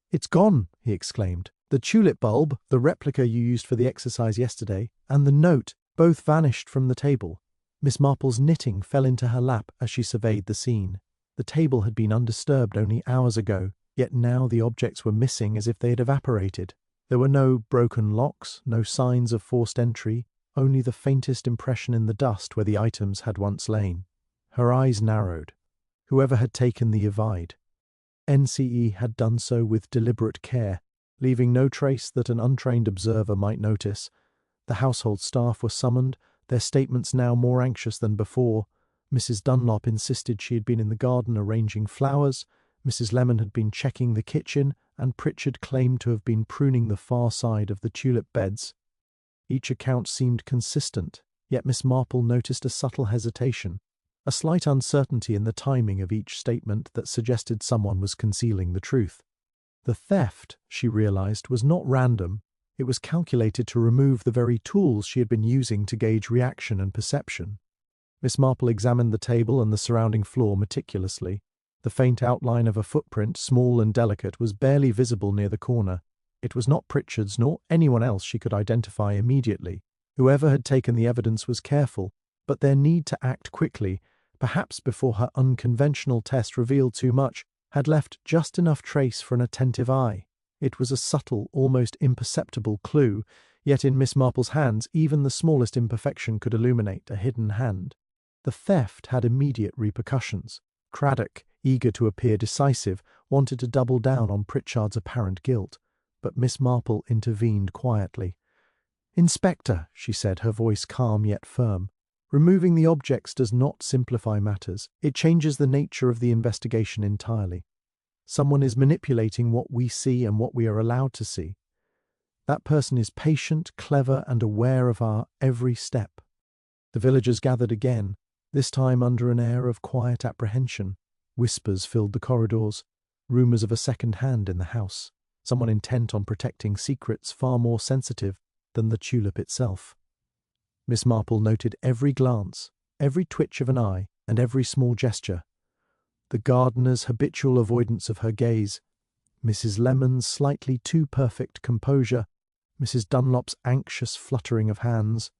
"It's gone," he exclaimed. "The tulip bulb, the replica you used for the exercise yesterday, and the note, both vanished from the table." Miss Marple's knitting fell into her lap as she surveyed the scene. The table had been undisturbed only hours ago, yet now the objects were missing as if they had evaporated. There were no broken locks, no signs of forced entry, only the faintest impression in the dust where the items had once lain. Her eyes narrowed. Whoever had taken the Evide, NCE had done so with deliberate care, leaving no trace that an untrained observer might notice. The household staff were summoned, their statements now more anxious than before. Mrs. Dunlop insisted she had been in the garden arranging flowers, Mrs. Lemon had been checking the kitchen, and Pritchard claimed to have been pruning the far side of the tulip beds. Each account seemed consistent, yet Miss Marple noticed a subtle hesitation, a slight uncertainty in the timing of each statement that suggested someone was concealing the truth. The theft, she realized, was not random. It was calculated to remove the very tools she had been using to gauge reaction and perception. Miss Marple examined the table and the surrounding floor meticulously. The faint outline of a footprint, small and delicate, was barely visible near the corner. It was not Pritchard's nor anyone else she could identify immediately. Whoever had taken the evidence was careful, but their need to act quickly, perhaps before her unconventional test revealed too much, had left just enough trace for an attentive eye. It was a subtle, almost imperceptible clue, yet in Miss Marple's hands even the smallest imperfection could illuminate a hidden hand. The theft had immediate repercussions. Craddock, eager to appear decisive, wanted to double down on Pritchard's apparent guilt, but Miss Marple intervened quietly. "Inspector," she said, her voice calm yet firm, "removing the objects does not simplify matters. It changes the nature of the investigation entirely. Someone is manipulating what we see and what we are allowed to see. That person is patient, clever, and aware of our every step." The villagers gathered again, this time under an air of quiet apprehension. Whispers filled the corridors, rumours of a second hand in the house, someone intent on protecting secrets far more sensitive than the tulip itself. Miss Marple noted every glance, every twitch of an eye, and every small gesture. The gardener's habitual avoidance of her gaze, Mrs. Lemon's slightly too perfect composure, Mrs. Dunlop's anxious fluttering of hands.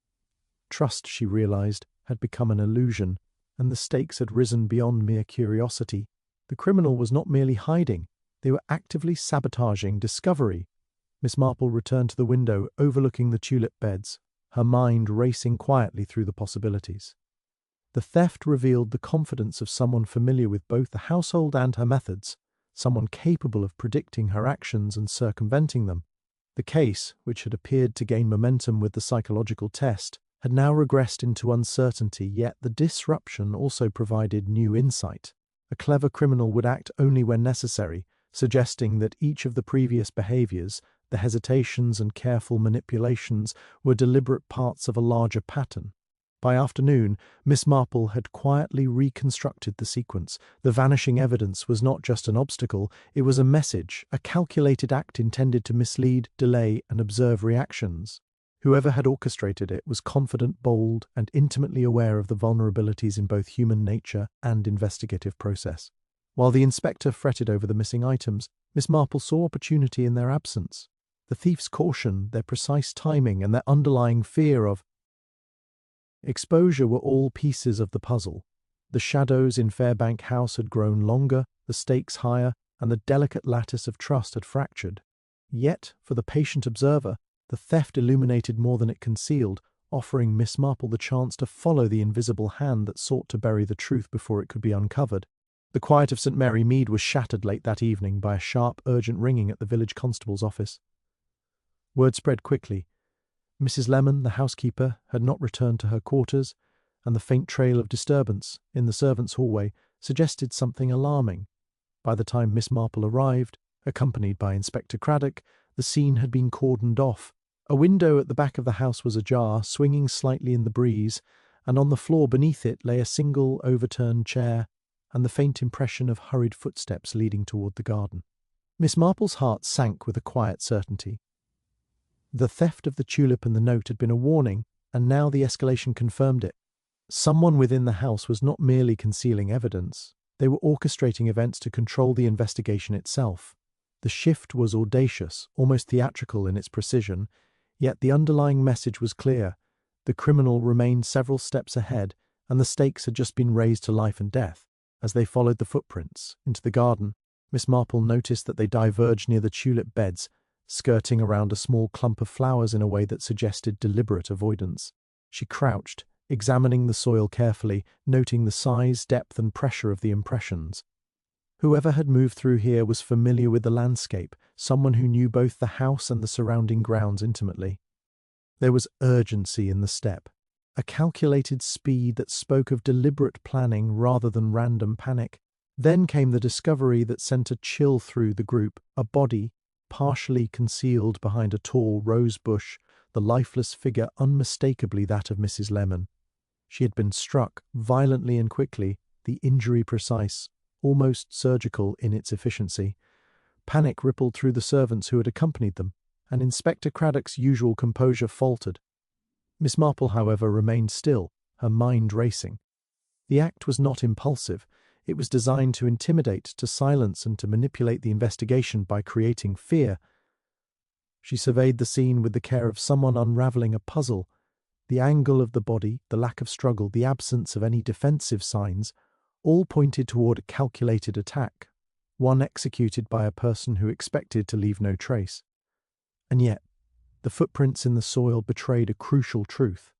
Trust, she realized, had become an illusion, and the stakes had risen beyond mere curiosity. The criminal was not merely hiding, they were actively sabotaging discovery. Miss Marple returned to the window overlooking the tulip beds, her mind racing quietly through the possibilities. The theft revealed the confidence of someone familiar with both the household and her methods, someone capable of predicting her actions and circumventing them. The case, which had appeared to gain momentum with the psychological test, had now regressed into uncertainty, yet the disruption also provided new insight. A clever criminal would act only when necessary, suggesting that each of the previous behaviors, the hesitations and careful manipulations, were deliberate parts of a larger pattern. By afternoon, Miss Marple had quietly reconstructed the sequence. The vanishing evidence was not just an obstacle, it was a message, a calculated act intended to mislead, delay, and observe reactions. Whoever had orchestrated it was confident, bold, and intimately aware of the vulnerabilities in both human nature and investigative process. While the inspector fretted over the missing items, Miss Marple saw opportunity in their absence. The thief's caution, their precise timing, and their underlying fear of exposure were all pieces of the puzzle. The shadows in Fairbank House had grown longer, the stakes higher, and the delicate lattice of trust had fractured. Yet, for the patient observer, the theft illuminated more than it concealed, offering Miss Marple the chance to follow the invisible hand that sought to bury the truth before it could be uncovered. The quiet of St. Mary Mead was shattered late that evening by a sharp, urgent ringing at the village constable's office. Word spread quickly. Mrs. Lemon, the housekeeper, had not returned to her quarters, and the faint trail of disturbance in the servants' hallway suggested something alarming. By the time Miss Marple arrived, accompanied by Inspector Craddock, the scene had been cordoned off. A window at the back of the house was ajar, swinging slightly in the breeze, and on the floor beneath it lay a single overturned chair and the faint impression of hurried footsteps leading toward the garden. Miss Marple's heart sank with a quiet certainty. The theft of the tulip and the note had been a warning, and now the escalation confirmed it. Someone within the house was not merely concealing evidence, they were orchestrating events to control the investigation itself. The shift was audacious, almost theatrical in its precision, yet the underlying message was clear. The criminal remained several steps ahead, and the stakes had just been raised to life and death. As they followed the footprints into the garden, Miss Marple noticed that they diverged near the tulip beds, skirting around a small clump of flowers in a way that suggested deliberate avoidance. She crouched, examining the soil carefully, noting the size, depth, and pressure of the impressions. Whoever had moved through here was familiar with the landscape, someone who knew both the house and the surrounding grounds intimately. There was urgency in the step, a calculated speed that spoke of deliberate planning rather than random panic. Then came the discovery that sent a chill through the group, a body, partially concealed behind a tall rose bush, the lifeless figure unmistakably that of Mrs. Lemon. She had been struck, violently and quickly, the injury precise, almost surgical in its efficiency. Panic rippled through the servants who had accompanied them, and Inspector Craddock's usual composure faltered. Miss Marple, however, remained still, her mind racing. The act was not impulsive. It was designed to intimidate, to silence, and to manipulate the investigation by creating fear. She surveyed the scene with the care of someone unravelling a puzzle. The angle of the body, the lack of struggle, the absence of any defensive signs, all pointed toward a calculated attack, one executed by a person who expected to leave no trace. And yet, the footprints in the soil betrayed a crucial truth.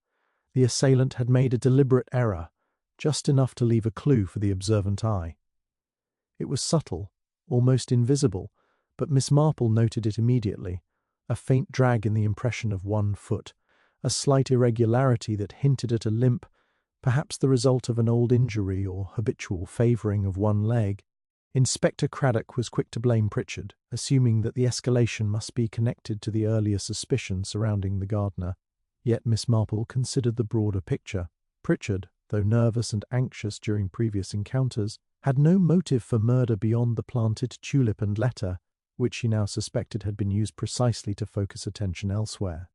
The assailant had made a deliberate error, just enough to leave a clue for the observant eye. It was subtle, almost invisible, but Miss Marple noted it immediately, a faint drag in the impression of one foot, a slight irregularity that hinted at a limp, perhaps the result of an old injury or habitual favouring of one leg. Inspector Craddock was quick to blame Pritchard, assuming that the escalation must be connected to the earlier suspicion surrounding the gardener. Yet Miss Marple considered the broader picture. Pritchard, though nervous and anxious during previous encounters, had no motive for murder beyond the planted tulip and letter, which she now suspected had been used precisely to focus attention elsewhere.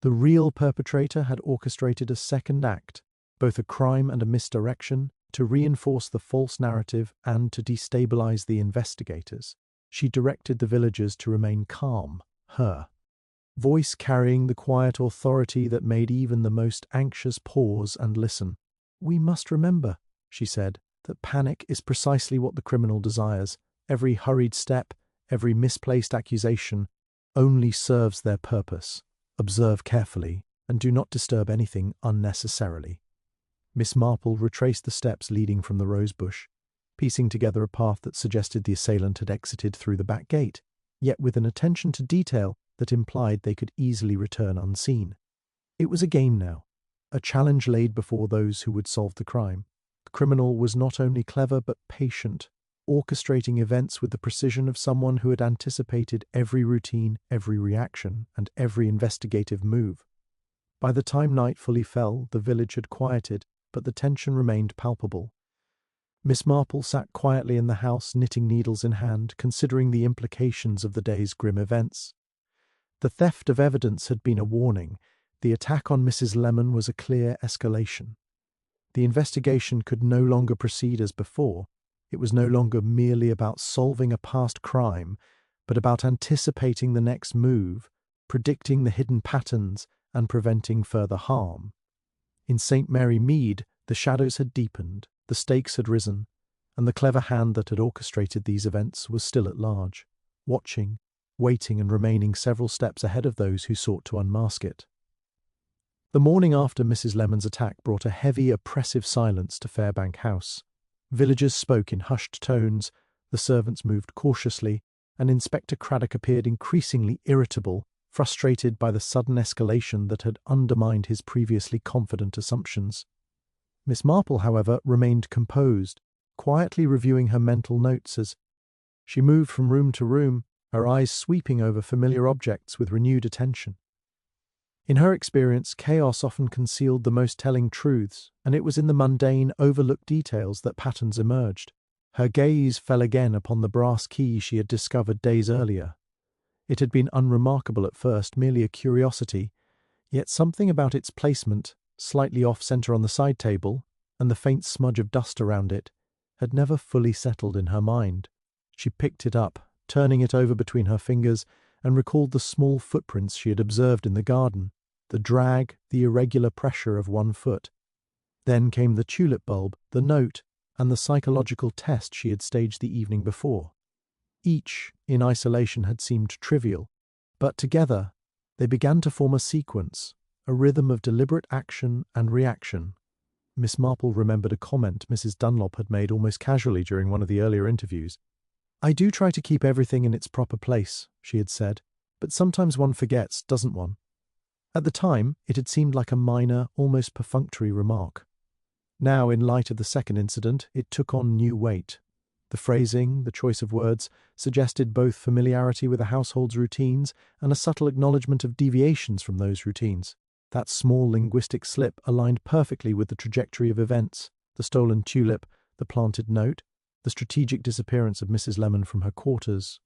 The real perpetrator had orchestrated a second act, both a crime and a misdirection, to reinforce the false narrative and to destabilize the investigators. She directed the villagers to remain calm, her voice carrying the quiet authority that made even the most anxious pause and listen. "We must remember," she said, "that panic is precisely what the criminal desires. Every hurried step, every misplaced accusation, only serves their purpose. Observe carefully, and do not disturb anything unnecessarily." Miss Marple retraced the steps leading from the rosebush, piecing together a path that suggested the assailant had exited through the back gate, yet with an attention to detail that implied they could easily return unseen. It was a game now, a challenge laid before those who would solve the crime. The criminal was not only clever but patient, orchestrating events with the precision of someone who had anticipated every routine, every reaction, and every investigative move. By the time night fully fell, the village had quieted, but the tension remained palpable. Miss Marple sat quietly in the house, knitting needles in hand, considering the implications of the day's grim events. The theft of evidence had been a warning. The attack on Mrs. Lemon was a clear escalation. The investigation could no longer proceed as before. It was no longer merely about solving a past crime, but about anticipating the next move, predicting the hidden patterns, and preventing further harm. In St. Mary Mead, the shadows had deepened, the stakes had risen, and the clever hand that had orchestrated these events was still at large, watching, waiting and remaining several steps ahead of those who sought to unmask it. The morning after Mrs. Lemon's attack brought a heavy, oppressive silence to Fairbank House. Villagers spoke in hushed tones, the servants moved cautiously, and Inspector Craddock appeared increasingly irritable, frustrated by the sudden escalation that had undermined his previously confident assumptions. Miss Marple, however, remained composed, quietly reviewing her mental notes as she moved from room to room, her eyes sweeping over familiar objects with renewed attention. In her experience, chaos often concealed the most telling truths, and it was in the mundane, overlooked details that patterns emerged. Her gaze fell again upon the brass key she had discovered days earlier. It had been unremarkable at first, merely a curiosity, yet something about its placement, slightly off-centre on the side table, and the faint smudge of dust around it, had never fully settled in her mind. She picked it up, turning it over between her fingers, and recalled the small footprints she had observed in the garden, the drag, the irregular pressure of one foot. Then came the tulip bulb, the note, and the psychological test she had staged the evening before. Each, in isolation, had seemed trivial, but together they began to form a sequence, a rhythm of deliberate action and reaction. Miss Marple remembered a comment Mrs. Dunlop had made almost casually during one of the earlier interviews. "I do try to keep everything in its proper place," she had said, "but sometimes one forgets, doesn't one?" At the time, it had seemed like a minor, almost perfunctory remark. Now, in light of the second incident, it took on new weight. The phrasing, the choice of words, suggested both familiarity with the household's routines and a subtle acknowledgement of deviations from those routines. That small linguistic slip aligned perfectly with the trajectory of events: the stolen tulip, the planted note, the strategic disappearance of Mrs. Lemon from her quarters.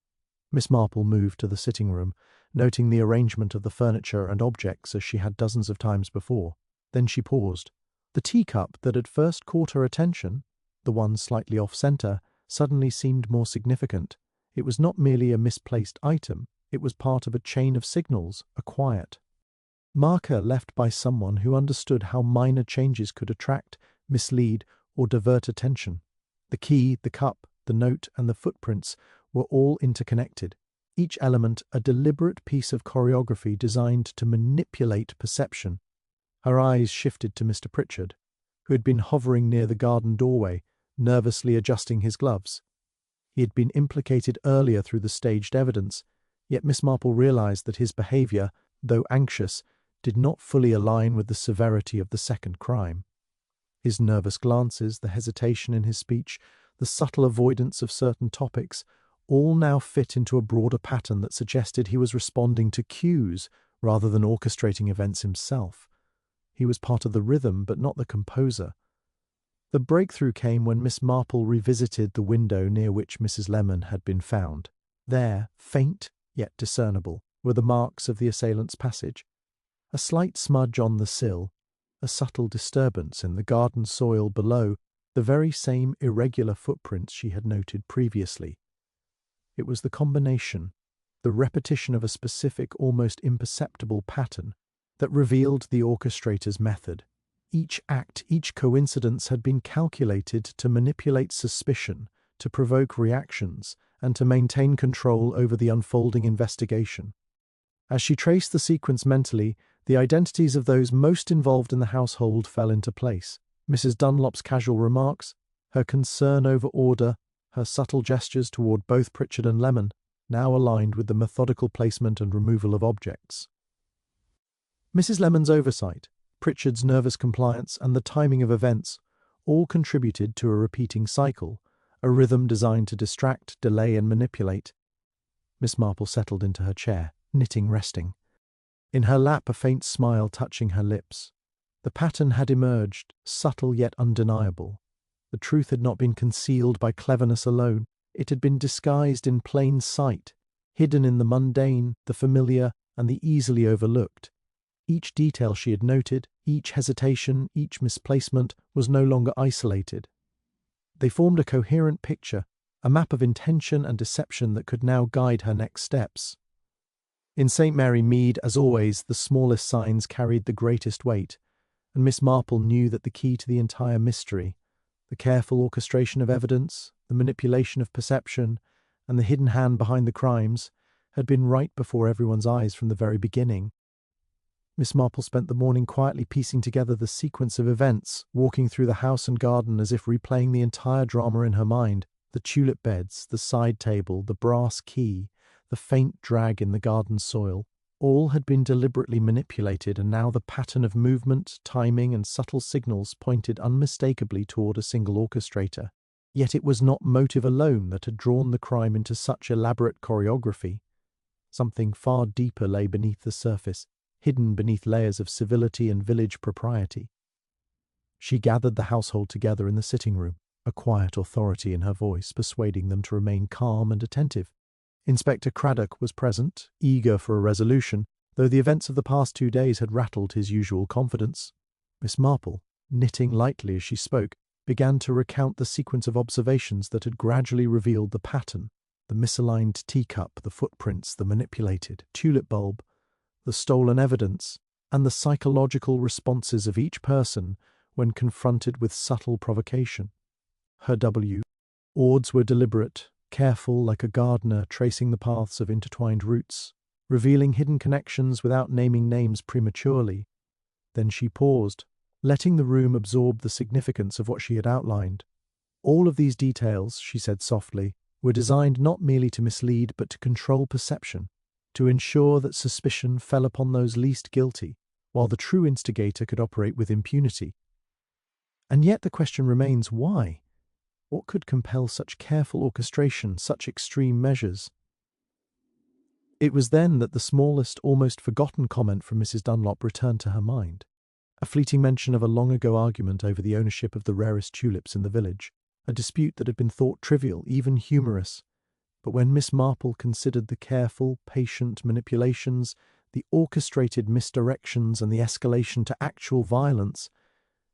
Miss Marple moved to the sitting room, noting the arrangement of the furniture and objects as she had dozens of times before. Then she paused. The teacup that had first caught her attention, the one slightly off-centre, suddenly seemed more significant. It was not merely a misplaced item, it was part of a chain of signals, a quiet marker left by someone who understood how minor changes could attract, mislead, or divert attention. The key, the cup, the note, and the footprints were all interconnected, each element a deliberate piece of choreography designed to manipulate perception. Her eyes shifted to Mr. Pritchard, who had been hovering near the garden doorway, nervously adjusting his gloves. He had been implicated earlier through the staged evidence, yet Miss Marple realized that his behavior, though anxious, did not fully align with the severity of the second crime. His nervous glances, the hesitation in his speech, the subtle avoidance of certain topics, all now fit into a broader pattern that suggested he was responding to cues rather than orchestrating events himself. He was part of the rhythm, but not the composer. The breakthrough came when Miss Marple revisited the window near which Mrs. Lemon had been found. There, faint yet discernible, were the marks of the assailant's passage. A slight smudge on the sill, a subtle disturbance in the garden soil below, the very same irregular footprints she had noted previously. It was the combination, the repetition of a specific, almost imperceptible pattern, that revealed the orchestrator's method. Each act, each coincidence had been calculated to manipulate suspicion, to provoke reactions, and to maintain control over the unfolding investigation. As she traced the sequence mentally, the identities of those most involved in the household fell into place. Mrs. Dunlop's casual remarks, her concern over order, her subtle gestures toward both Pritchard and Lemon, now aligned with the methodical placement and removal of objects. Mrs. Lemon's oversight, Pritchard's nervous compliance, and the timing of events all contributed to a repeating cycle, a rhythm designed to distract, delay, and manipulate. Miss Marple settled into her chair, knitting resting. In her lap a faint smile touching her lips. The pattern had emerged, subtle yet undeniable. The truth had not been concealed by cleverness alone. It had been disguised in plain sight, hidden in the mundane, the familiar, and the easily overlooked. Each detail she had noted, each hesitation, each misplacement, was no longer isolated. They formed a coherent picture, a map of intention and deception that could now guide her next steps. In St. Mary Mead, as always, the smallest signs carried the greatest weight, and Miss Marple knew that the key to the entire mystery, the careful orchestration of evidence, the manipulation of perception, and the hidden hand behind the crimes, had been right before everyone's eyes from the very beginning. Miss Marple spent the morning quietly piecing together the sequence of events, walking through the house and garden as if replaying the entire drama in her mind: the tulip beds, the side table, the brass key, the faint drag in the garden soil. All had been deliberately manipulated, and now the pattern of movement, timing, and subtle signals pointed unmistakably toward a single orchestrator. Yet it was not motive alone that had drawn the crime into such elaborate choreography. Something far deeper lay beneath the surface, hidden beneath layers of civility and village propriety. She gathered the household together in the sitting room, a quiet authority in her voice, persuading them to remain calm and attentive. Inspector Craddock was present, eager for a resolution, though the events of the past 2 days had rattled his usual confidence. Miss Marple, knitting lightly as she spoke, began to recount the sequence of observations that had gradually revealed the pattern: the misaligned teacup, the footprints, the manipulated tulip bulb, the stolen evidence, and the psychological responses of each person when confronted with subtle provocation. Her words were deliberate, careful like a gardener tracing the paths of intertwined roots, revealing hidden connections without naming names prematurely. Then she paused, letting the room absorb the significance of what she had outlined. All of these details, she said softly, were designed not merely to mislead but to control perception, to ensure that suspicion fell upon those least guilty, while the true instigator could operate with impunity. And yet the question remains, why? What could compel such careful orchestration, such extreme measures? It was then that the smallest, almost forgotten comment from Mrs. Dunlop returned to her mind. A fleeting mention of a long-ago argument over the ownership of the rarest tulips in the village, a dispute that had been thought trivial, even humorous. But when Miss Marple considered the careful, patient manipulations, the orchestrated misdirections and the escalation to actual violence,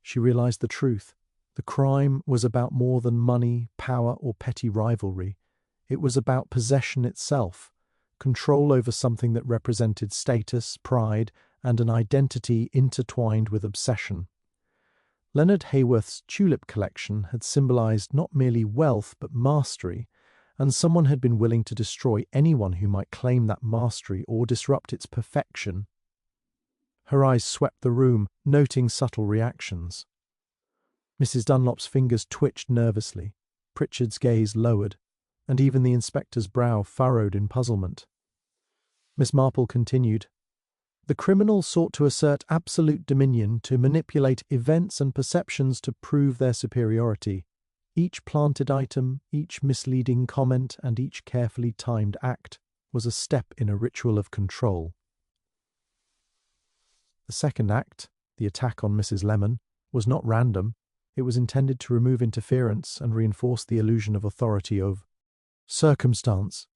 she realized the truth. The crime was about more than money, power, or petty rivalry. It was about possession itself, control over something that represented status, pride, and an identity intertwined with obsession. Leonard Hayworth's tulip collection had symbolized not merely wealth but mastery, and someone had been willing to destroy anyone who might claim that mastery or disrupt its perfection. Her eyes swept the room, noting subtle reactions. Mrs. Dunlop's fingers twitched nervously, Pritchard's gaze lowered, and even the inspector's brow furrowed in puzzlement. Miss Marple continued, "The criminal sought to assert absolute dominion, to manipulate events and perceptions to prove their superiority. Each planted item, each misleading comment, and each carefully timed act was a step in a ritual of control." The second act, the attack on Mrs. Lemon, was not random. It was intended to remove interference and reinforce the illusion of authority of circumstance.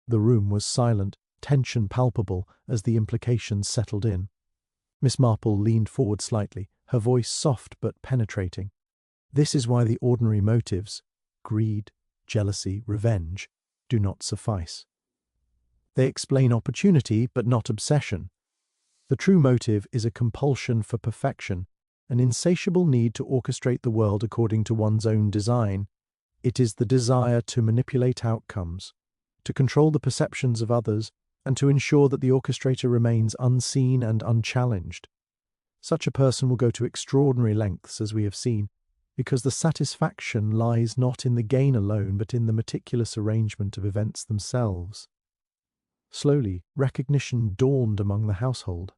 The room was silent, tension palpable as the implications settled in. Miss Marple leaned forward slightly, her voice soft but penetrating. "This is why the ordinary motives, greed, jealousy, revenge, do not suffice. They explain opportunity but not obsession. The true motive is a compulsion for perfection, an insatiable need to orchestrate the world according to one's own design. It is the desire to manipulate outcomes, to control the perceptions of others, and to ensure that the orchestrator remains unseen and unchallenged. Such a person will go to extraordinary lengths, as we have seen, because the satisfaction lies not in the gain alone, but in the meticulous arrangement of events themselves." Slowly, recognition dawned among the household.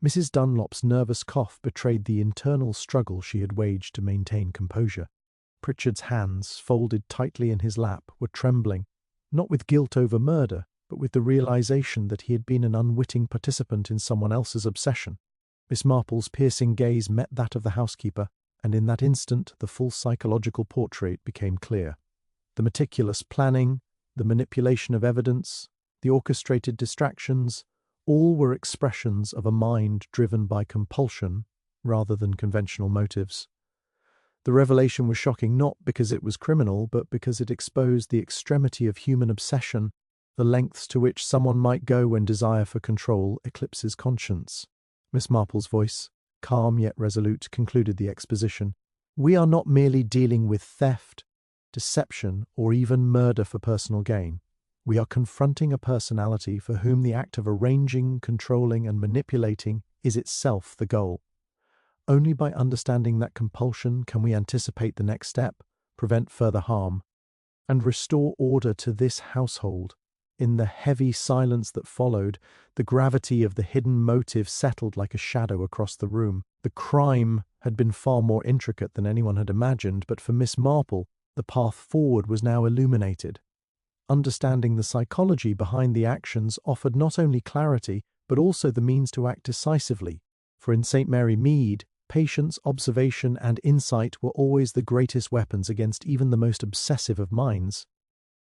Mrs. Dunlop's nervous cough betrayed the internal struggle she had waged to maintain composure. Pritchard's hands, folded tightly in his lap, were trembling, not with guilt over murder, but with the realization that he had been an unwitting participant in someone else's obsession. Miss Marple's piercing gaze met that of the housekeeper, and in that instant the full psychological portrait became clear. The meticulous planning, the manipulation of evidence, the orchestrated distractions, all were expressions of a mind driven by compulsion rather than conventional motives. The revelation was shocking not because it was criminal, but because it exposed the extremity of human obsession, the lengths to which someone might go when desire for control eclipses conscience. Miss Marple's voice, calm yet resolute, concluded the exposition. "We are not merely dealing with theft, deception, or even murder for personal gain. We are confronting a personality for whom the act of arranging, controlling, and manipulating is itself the goal. Only by understanding that compulsion can we anticipate the next step, prevent further harm, and restore order to this household." In the heavy silence that followed, the gravity of the hidden motive settled like a shadow across the room. The crime had been far more intricate than anyone had imagined, but for Miss Marple, the path forward was now illuminated. Understanding the psychology behind the actions offered not only clarity, but also the means to act decisively, for in St. Mary Mead, patience, observation, and insight were always the greatest weapons against even the most obsessive of minds.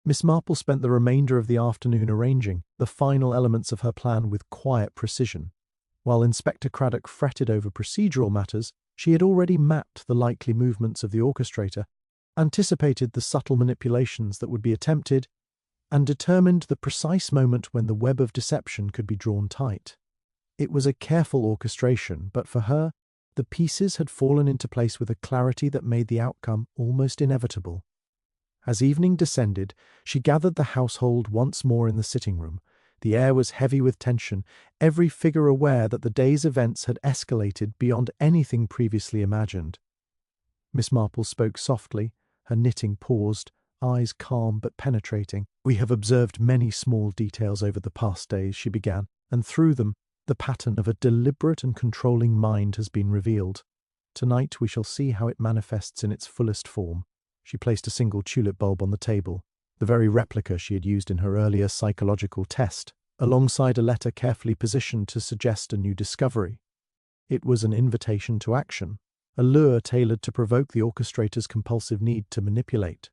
Miss Marple spent the remainder of the afternoon arranging the final elements of her plan with quiet precision. While Inspector Craddock fretted over procedural matters, she had already mapped the likely movements of the orchestrator, anticipated the subtle manipulations that would be attempted, and determined the precise moment when the web of deception could be drawn tight. It was a careful orchestration, but for her, the pieces had fallen into place with a clarity that made the outcome almost inevitable. As evening descended, she gathered the household once more in the sitting-room. The air was heavy with tension, every figure aware that the day's events had escalated beyond anything previously imagined. Miss Marple spoke softly, her knitting paused, eyes calm but penetrating. "We have observed many small details over the past days," she began, "and through them, the pattern of a deliberate and controlling mind has been revealed. Tonight we shall see how it manifests in its fullest form." She placed a single tulip bulb on the table, the very replica she had used in her earlier psychological test, alongside a letter carefully positioned to suggest a new discovery. It was an invitation to action, a lure tailored to provoke the orchestrator's compulsive need to manipulate.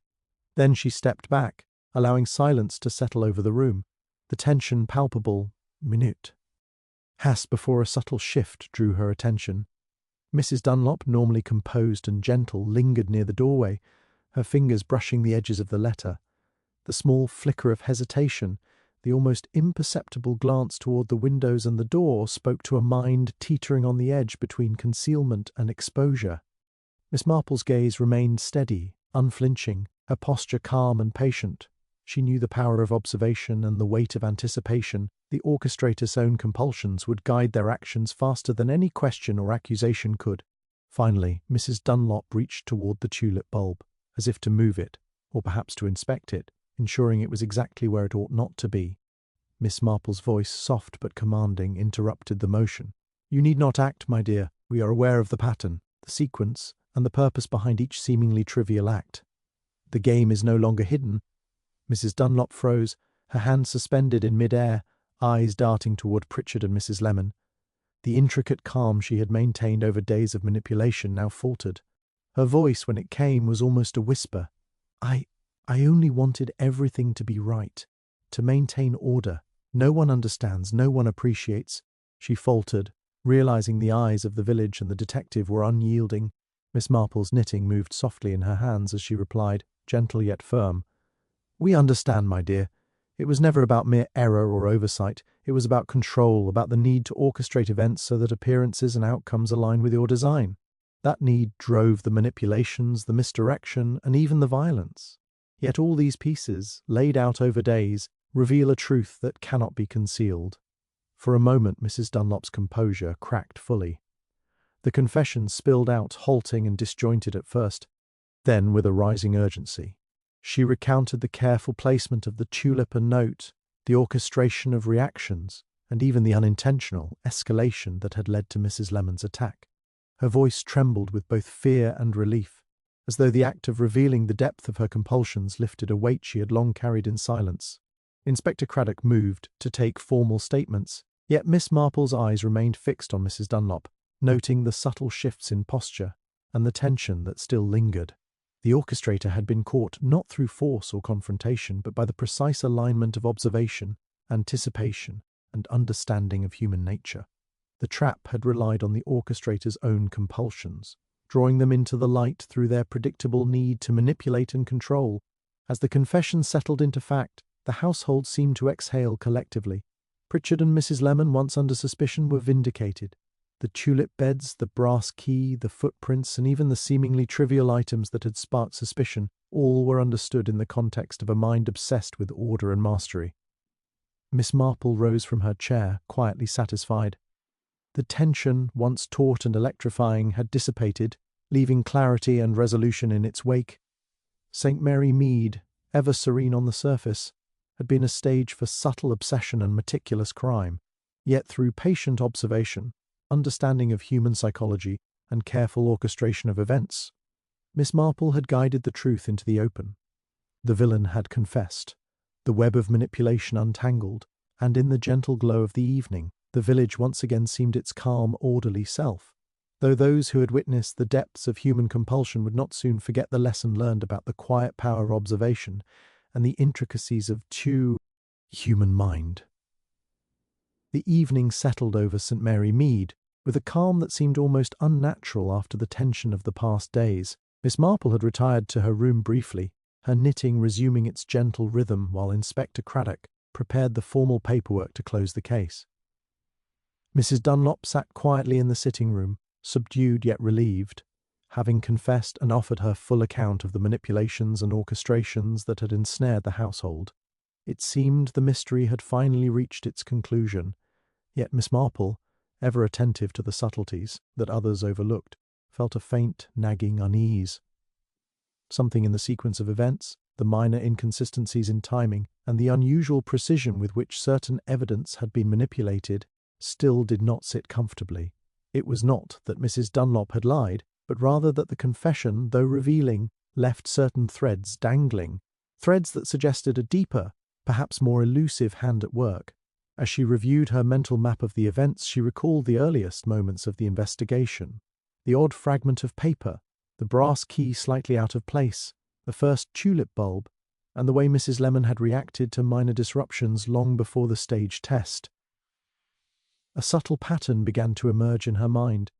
Then she stepped back, allowing silence to settle over the room, the tension palpable, minute. Before a subtle shift drew her attention. Mrs. Dunlop, normally composed and gentle, lingered near the doorway, her fingers brushing the edges of the letter. The small flicker of hesitation, the almost imperceptible glance toward the windows and the door, spoke to a mind teetering on the edge between concealment and exposure. Miss Marple's gaze remained steady, unflinching, her posture calm and patient. She knew the power of observation and the weight of anticipation. The orchestrator's own compulsions would guide their actions faster than any question or accusation could. Finally, Mrs. Dunlop reached toward the tulip bulb, as if to move it, or perhaps to inspect it, ensuring it was exactly where it ought not to be. Miss Marple's voice, soft but commanding, interrupted the motion. "You need not act, my dear. We are aware of the pattern, the sequence, and the purpose behind each seemingly trivial act. The game is no longer hidden." Mrs. Dunlop froze, her hands suspended in mid-air, eyes darting toward Pritchard and Mrs. Lemon. The intricate calm she had maintained over days of manipulation now faltered. Her voice, when it came, was almost a whisper. I only wanted everything to be right, to maintain order. No one understands, no one appreciates," she faltered, realizing the eyes of the village and the detective were unyielding. Miss Marple's knitting moved softly in her hands as she replied, gentle yet firm. "We understand, my dear. It was never about mere error or oversight. It was about control, about the need to orchestrate events so that appearances and outcomes align with your design. That need drove the manipulations, the misdirection, and even the violence. Yet all these pieces, laid out over days, reveal a truth that cannot be concealed." For a moment Mrs. Dunlop's composure cracked fully. The confession spilled out, halting and disjointed at first. Then, with a rising urgency, she recounted the careful placement of the tulip and note, the orchestration of reactions, and even the unintentional escalation that had led to Mrs. Lemon's attack. Her voice trembled with both fear and relief, as though the act of revealing the depth of her compulsions lifted a weight she had long carried in silence. Inspector Craddock moved to take formal statements, yet Miss Marple's eyes remained fixed on Mrs. Dunlop, noting the subtle shifts in posture and the tension that still lingered. The orchestrator had been caught not through force or confrontation, but by the precise alignment of observation, anticipation, and understanding of human nature. The trap had relied on the orchestrator's own compulsions, drawing them into the light through their predictable need to manipulate and control. As the confession settled into fact, the household seemed to exhale collectively. Pritchard and Mrs. Lemon, once under suspicion, were vindicated. The tulip beds, the brass key, the footprints, and even the seemingly trivial items that had sparked suspicion, all were understood in the context of a mind obsessed with order and mastery. Miss Marple rose from her chair, quietly satisfied. The tension, once taut and electrifying, had dissipated, leaving clarity and resolution in its wake. St. Mary Mead, ever serene on the surface, had been a stage for subtle obsession and meticulous crime. Yet through patient observation, understanding of human psychology, and careful orchestration of events, Miss Marple had guided the truth into the open. The villain had confessed, the web of manipulation untangled, and in the gentle glow of the evening, the village once again seemed its calm, orderly self, though those who had witnessed the depths of human compulsion would not soon forget the lesson learned about the quiet power of observation and the intricacies of human mind. The evening settled over St. Mary Mead, with a calm that seemed almost unnatural after the tension of the past days. Miss Marple had retired to her room briefly, her knitting resuming its gentle rhythm while Inspector Craddock prepared the formal paperwork to close the case. Mrs. Dunlop sat quietly in the sitting-room, subdued yet relieved, having confessed and offered her full account of the manipulations and orchestrations that had ensnared the household. It seemed the mystery had finally reached its conclusion, yet Miss Marple, ever attentive to the subtleties that others overlooked, felt a faint, nagging unease. Something in the sequence of events, the minor inconsistencies in timing, and the unusual precision with which certain evidence had been manipulated, still did not sit comfortably. It was not that Mrs. Dunlop had lied, but rather that the confession, though revealing, left certain threads dangling, threads that suggested a deeper, perhaps more elusive hand at work. As she reviewed her mental map of the events, she recalled the earliest moments of the investigation. The odd fragment of paper, the brass key slightly out of place, the first tulip bulb, and the way Mrs. Lemon had reacted to minor disruptions long before the stage test. A subtle pattern began to emerge in her mind,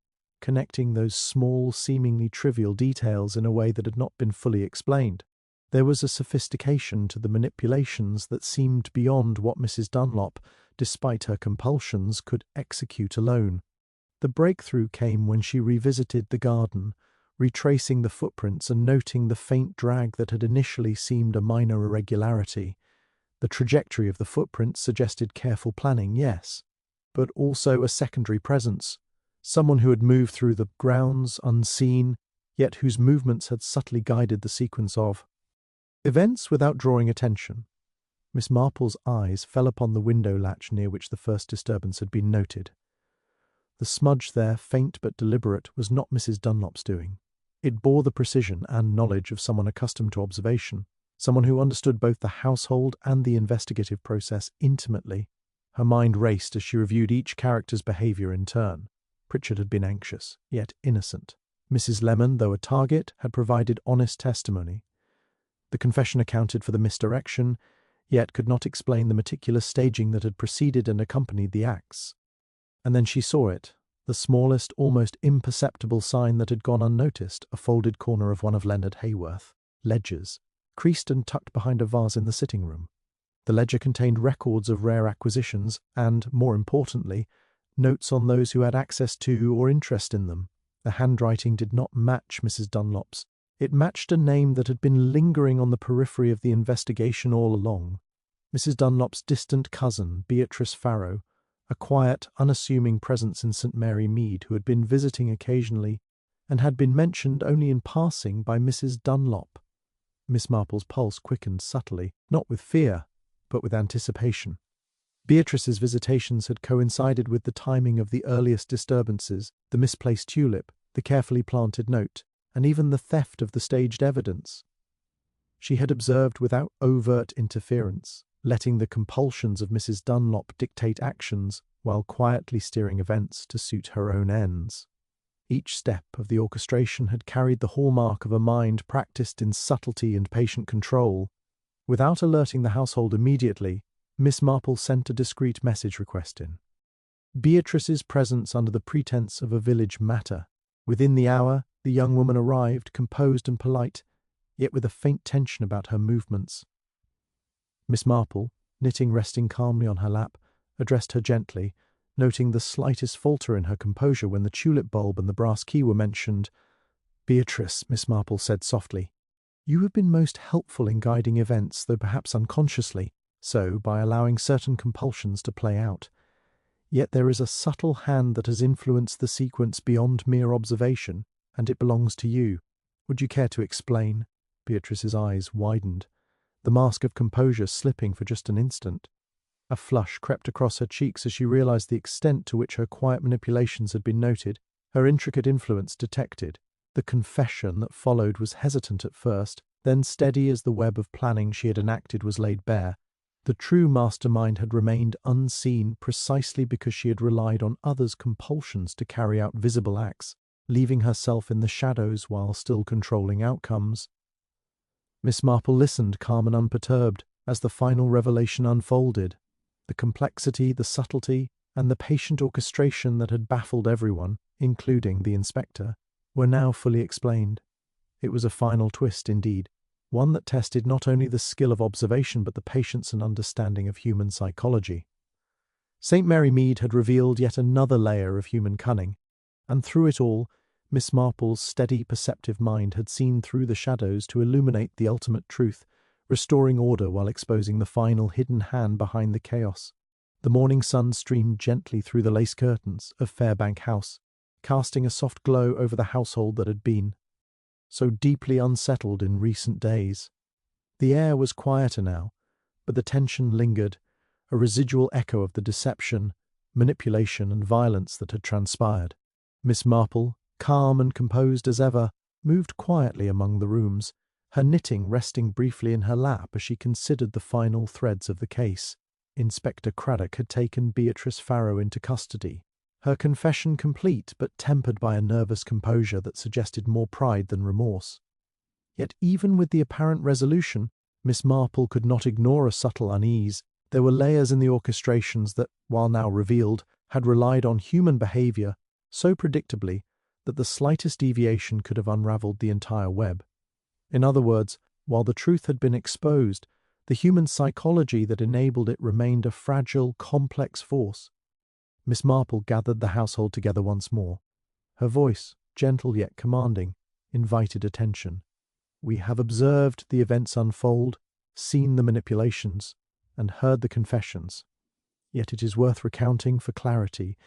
connecting those small, seemingly trivial details in a way that had not been fully explained. There was a sophistication to the manipulations that seemed beyond what Mrs. Dunlop, despite her compulsions, could execute alone. The breakthrough came when she revisited the garden, retracing the footprints and noting the faint drag that had initially seemed a minor irregularity. The trajectory of the footprints suggested careful planning, yes, but also a secondary presence, someone who had moved through the grounds unseen, yet whose movements had subtly guided the sequence of events without drawing attention. Miss Marple's eyes fell upon the window latch near which the first disturbance had been noted. The smudge there, faint but deliberate, was not Mrs. Dunlop's doing. It bore the precision and knowledge of someone accustomed to observation, someone who understood both the household and the investigative process intimately. Her mind raced as she reviewed each character's behaviour in turn. Pritchard had been anxious, yet innocent. Mrs. Lemon, though a target, had provided honest testimony. The confession accounted for the misdirection, yet could not explain the meticulous staging that had preceded and accompanied the acts. And then she saw it, the smallest, almost imperceptible sign that had gone unnoticed, a folded corner of one of Leonard Haworth's ledgers, creased and tucked behind a vase in the sitting-room. The ledger contained records of rare acquisitions and, more importantly, notes on those who had access to or interest in them. The handwriting did not match Mrs. Dunlop's. It matched a name that had been lingering on the periphery of the investigation all along. Mrs. Dunlop's distant cousin, Beatrice Farrow, a quiet, unassuming presence in St. Mary Mead who had been visiting occasionally and had been mentioned only in passing by Mrs. Dunlop. Miss Marple's pulse quickened subtly, not with fear, but with anticipation. Beatrice's visitations had coincided with the timing of the earliest disturbances, the misplaced tulip, the carefully planted note, and even the theft of the staged evidence. She had observed without overt interference, letting the compulsions of Mrs. Dunlop dictate actions while quietly steering events to suit her own ends. Each step of the orchestration had carried the hallmark of a mind practiced in subtlety and patient control. Without alerting the household immediately, Miss Marple sent a discreet message request in. Beatrice's presence under the pretense of a village matter. Within the hour, the young woman arrived, composed and polite, yet with a faint tension about her movements. Miss Marple, knitting resting calmly on her lap, addressed her gently, noting the slightest falter in her composure when the tulip bulb and the brass key were mentioned. "Beatrice," Miss Marple said softly, "you have been most helpful in guiding events, though perhaps unconsciously, so by allowing certain compulsions to play out. Yet there is a subtle hand that has influenced the sequence beyond mere observation, and it belongs to you. Would you care to explain?" Beatrice's eyes widened, the mask of composure slipping for just an instant. A flush crept across her cheeks as she realized the extent to which her quiet manipulations had been noted, her intricate influence detected. The confession that followed was hesitant at first, then steady as the web of planning she had enacted was laid bare. The true mastermind had remained unseen precisely because she had relied on others' compulsions to carry out visible acts, leaving herself in the shadows while still controlling outcomes. Miss Marple listened, calm and unperturbed, as the final revelation unfolded. The complexity, the subtlety, and the patient orchestration that had baffled everyone, including the inspector, were now fully explained. It was a final twist indeed, one that tested not only the skill of observation but the patience and understanding of human psychology. St. Mary Mead had revealed yet another layer of human cunning, and through it all, Miss Marple's steady, perceptive mind had seen through the shadows to illuminate the ultimate truth, restoring order while exposing the final hidden hand behind the chaos. The morning sun streamed gently through the lace curtains of Fairbank House, casting a soft glow over the household that had been so deeply unsettled in recent days. The air was quieter now, but the tension lingered, a residual echo of the deception, manipulation, and violence that had transpired. Miss Marple, calm and composed as ever, moved quietly among the rooms, her knitting resting briefly in her lap as she considered the final threads of the case. Inspector Craddock had taken Beatrice Farrow into custody, her confession complete but tempered by a nervous composure that suggested more pride than remorse. Yet even with the apparent resolution, Miss Marple could not ignore a subtle unease. There were layers in the orchestrations that, while now revealed, had relied on human behaviour so predictably that the slightest deviation could have unravelled the entire web. In other words, while the truth had been exposed, the human psychology that enabled it remained a fragile, complex force. Miss Marple gathered the household together once more. Her voice, gentle yet commanding, invited attention. "We have observed the events unfold, seen the manipulations, and heard the confessions. Yet it is worth recounting for clarity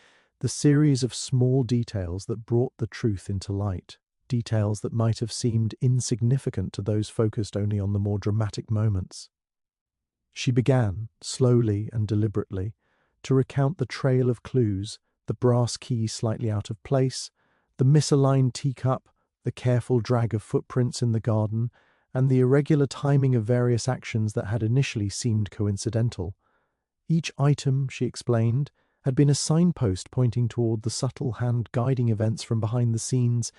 the series of small details that brought the truth into light, details that might have seemed insignificant to those focused only on the more dramatic moments." She began, slowly and deliberately, to recount the trail of clues, the brass key slightly out of place, the misaligned teacup, the careful drag of footprints in the garden, and the irregular timing of various actions that had initially seemed coincidental. Each item, she explained, had been a signpost pointing toward the subtle hand guiding events from behind the scenes.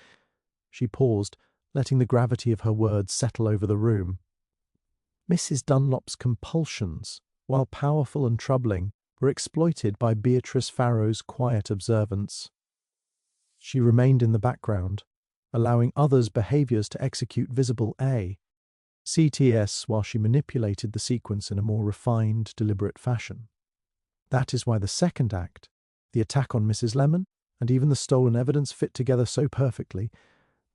She paused, letting the gravity of her words settle over the room. Mrs. Dunlop's compulsions, while powerful and troubling, were exploited by Beatrice Farrow's quiet observance. She remained in the background, allowing others' behaviours to execute visible CTS while she manipulated the sequence in a more refined, deliberate fashion. That is why the second act, the attack on Mrs. Lemon, and even the stolen evidence fit together so perfectly.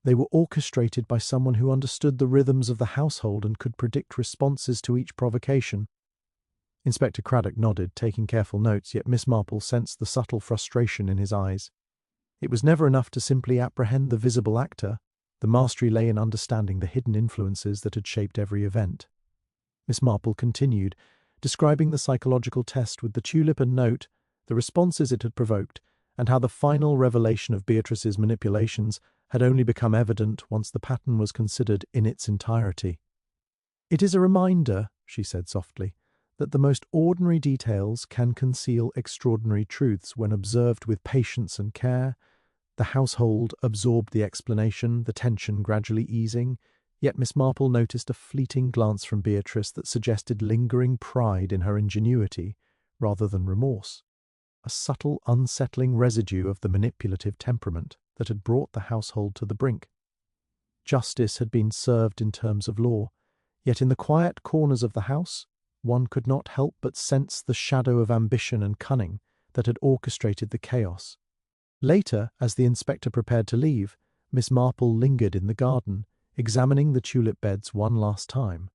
They were orchestrated by someone who understood the rhythms of the household and could predict responses to each provocation. Inspector Craddock nodded, taking careful notes, yet Miss Marple sensed the subtle frustration in his eyes. It was never enough to simply apprehend the visible actor. The mastery lay in understanding the hidden influences that had shaped every event. Miss Marple continued, describing the psychological test with the tulip and note, the responses it had provoked, and how the final revelation of Beatrice's manipulations had only become evident once the pattern was considered in its entirety. "It is a reminder," she said softly, "that the most ordinary details can conceal extraordinary truths when observed with patience and care." The household absorbed the explanation, the tension gradually easing, yet Miss Marple noticed a fleeting glance from Beatrice that suggested lingering pride in her ingenuity rather than remorse, a subtle, unsettling residue of the manipulative temperament that had brought the household to the brink. Justice had been served in terms of law, yet in the quiet corners of the house, one could not help but sense the shadow of ambition and cunning that had orchestrated the chaos. Later, as the inspector prepared to leave, Miss Marple lingered in the garden, examining the tulip beds one last time.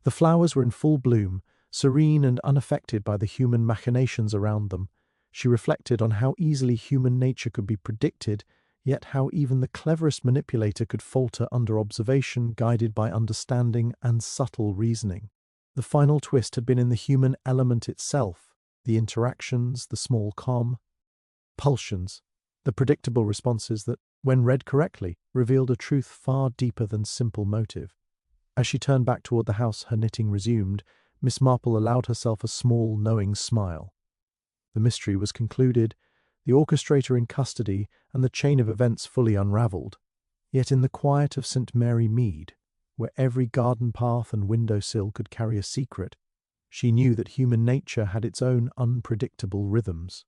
The flowers were in full bloom, serene and unaffected by the human machinations around them. She reflected on how easily human nature could be predicted, yet how even the cleverest manipulator could falter under observation guided by understanding and subtle reasoning. The final twist had been in the human element itself, the interactions, the small compulsions, the predictable responses that, when read correctly, revealed a truth far deeper than simple motive. As she turned back toward the house, her knitting resumed, Miss Marple allowed herself a small, knowing smile. The mystery was concluded, the orchestrator in custody, and the chain of events fully unravelled. Yet in the quiet of St. Mary Mead, where every garden path and window-sill could carry a secret, she knew that human nature had its own unpredictable rhythms.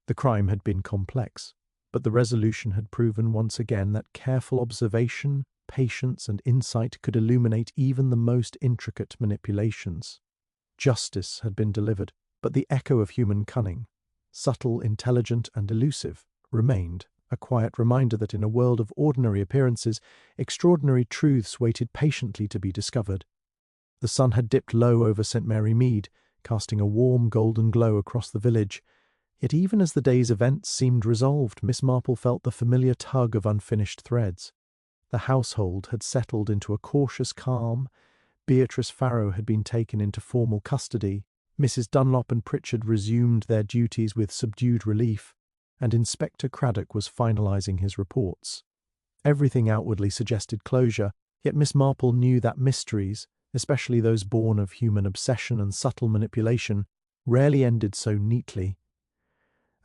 The crime had been complex, but the resolution had proven once again that careful observation, patience, and insight could illuminate even the most intricate manipulations. Justice had been delivered, but the echo of human cunning, subtle, intelligent, and elusive, remained, a quiet reminder that in a world of ordinary appearances, extraordinary truths waited patiently to be discovered. The sun had dipped low over St. Mary Mead, casting a warm golden glow across the village. Yet even as the day's events seemed resolved, Miss Marple felt the familiar tug of unfinished threads. The household had settled into a cautious calm. Beatrice Farrow had been taken into formal custody, Mrs. Dunlop and Pritchard resumed their duties with subdued relief, and Inspector Craddock was finalising his reports. Everything outwardly suggested closure, yet Miss Marple knew that mysteries, especially those born of human obsession and subtle manipulation, rarely ended so neatly.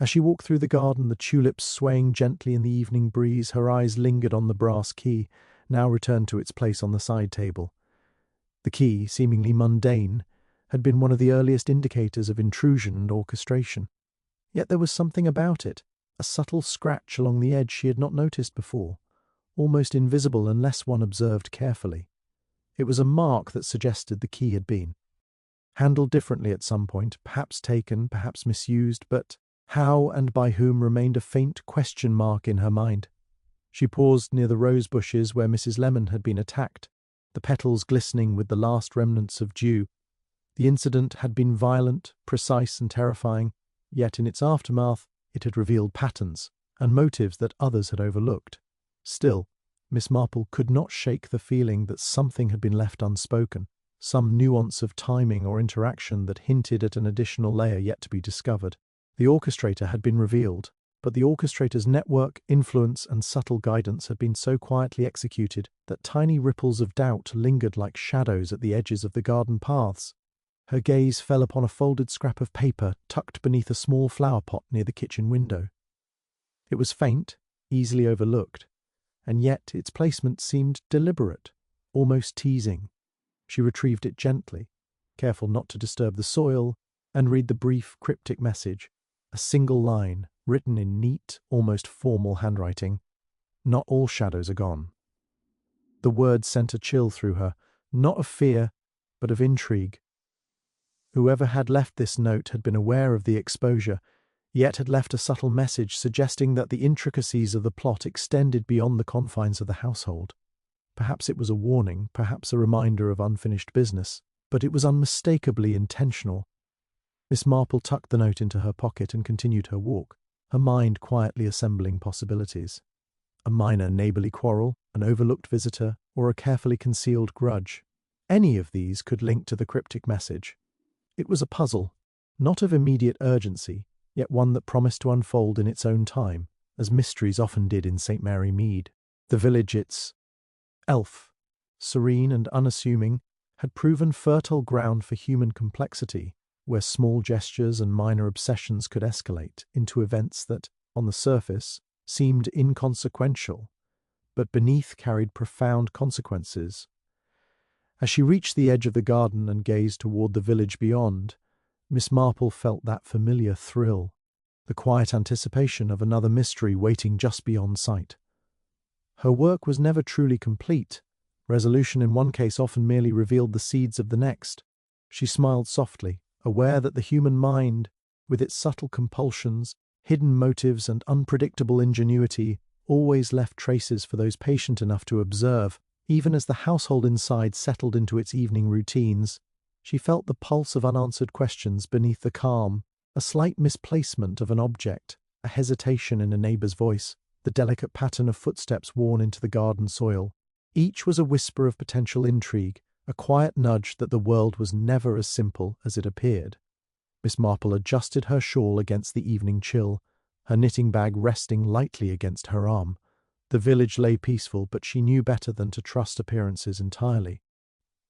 As she walked through the garden, the tulips swaying gently in the evening breeze, her eyes lingered on the brass key, now returned to its place on the side table. The key, seemingly mundane, had been one of the earliest indicators of intrusion and orchestration. Yet there was something about it, a subtle scratch along the edge she had not noticed before, almost invisible unless one observed carefully. It was a mark that suggested the key had been handled differently at some point, perhaps taken, perhaps misused, but how and by whom remained a faint question mark in her mind. She paused near the rose bushes where Mrs. Lemon had been attacked, the petals glistening with the last remnants of dew. The incident had been violent, precise, and terrifying, yet in its aftermath it had revealed patterns and motives that others had overlooked. Still, Miss Marple could not shake the feeling that something had been left unspoken, some nuance of timing or interaction that hinted at an additional layer yet to be discovered. The orchestrator had been revealed, but the orchestrator's network, influence, and subtle guidance had been so quietly executed that tiny ripples of doubt lingered like shadows at the edges of the garden paths. Her gaze fell upon a folded scrap of paper tucked beneath a small flower pot near the kitchen window. It was faint, easily overlooked, and yet its placement seemed deliberate, almost teasing. She retrieved it gently, careful not to disturb the soil, and read the brief, cryptic message, a single line, written in neat, almost formal handwriting. "Not all shadows are gone." The words sent a chill through her, not of fear, but of intrigue. Whoever had left this note had been aware of the exposure, yet had left a subtle message suggesting that the intricacies of the plot extended beyond the confines of the household. Perhaps it was a warning, perhaps a reminder of unfinished business, but it was unmistakably intentional. Miss Marple tucked the note into her pocket and continued her walk, her mind quietly assembling possibilities. A minor neighbourly quarrel, an overlooked visitor, or a carefully concealed grudge. Any of these could link to the cryptic message. It was a puzzle, not of immediate urgency, yet one that promised to unfold in its own time, as mysteries often did in St. Mary Mead. The village, its elf, serene and unassuming, had proven fertile ground for human complexity, where small gestures and minor obsessions could escalate into events that, on the surface, seemed inconsequential, but beneath carried profound consequences. As she reached the edge of the garden and gazed toward the village beyond, Miss Marple felt that familiar thrill, the quiet anticipation of another mystery waiting just beyond sight. Her work was never truly complete. Resolution in one case often merely revealed the seeds of the next. She smiled softly, aware that the human mind, with its subtle compulsions, hidden motives, and unpredictable ingenuity, always left traces for those patient enough to observe. Even as the household inside settled into its evening routines, she felt the pulse of unanswered questions beneath the calm, a slight misplacement of an object, a hesitation in a neighbour's voice, the delicate pattern of footsteps worn into the garden soil. Each was a whisper of potential intrigue, a quiet nudge that the world was never as simple as it appeared. Miss Marple adjusted her shawl against the evening chill, her knitting bag resting lightly against her arm. The village lay peaceful, but she knew better than to trust appearances entirely.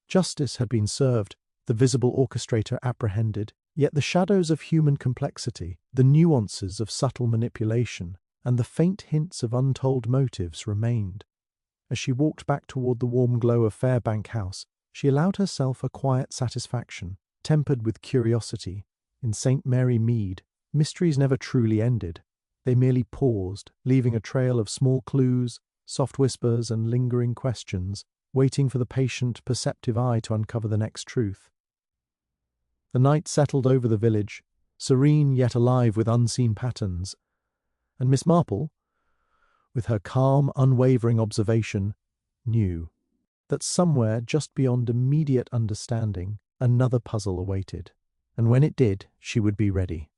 Justice had been served, the visible orchestrator apprehended, yet the shadows of human complexity, the nuances of subtle manipulation, and the faint hints of untold motives remained. As she walked back toward the warm glow of Fairbank House, she allowed herself a quiet satisfaction, tempered with curiosity. In St. Mary Mead, mysteries never truly ended. They merely paused, leaving a trail of small clues, soft whispers, and lingering questions, waiting for the patient, perceptive eye to uncover the next truth. The night settled over the village, serene yet alive with unseen patterns, and Miss Marple, with her calm, unwavering observation, knew that somewhere just beyond immediate understanding, another puzzle awaited, and when it did, she would be ready.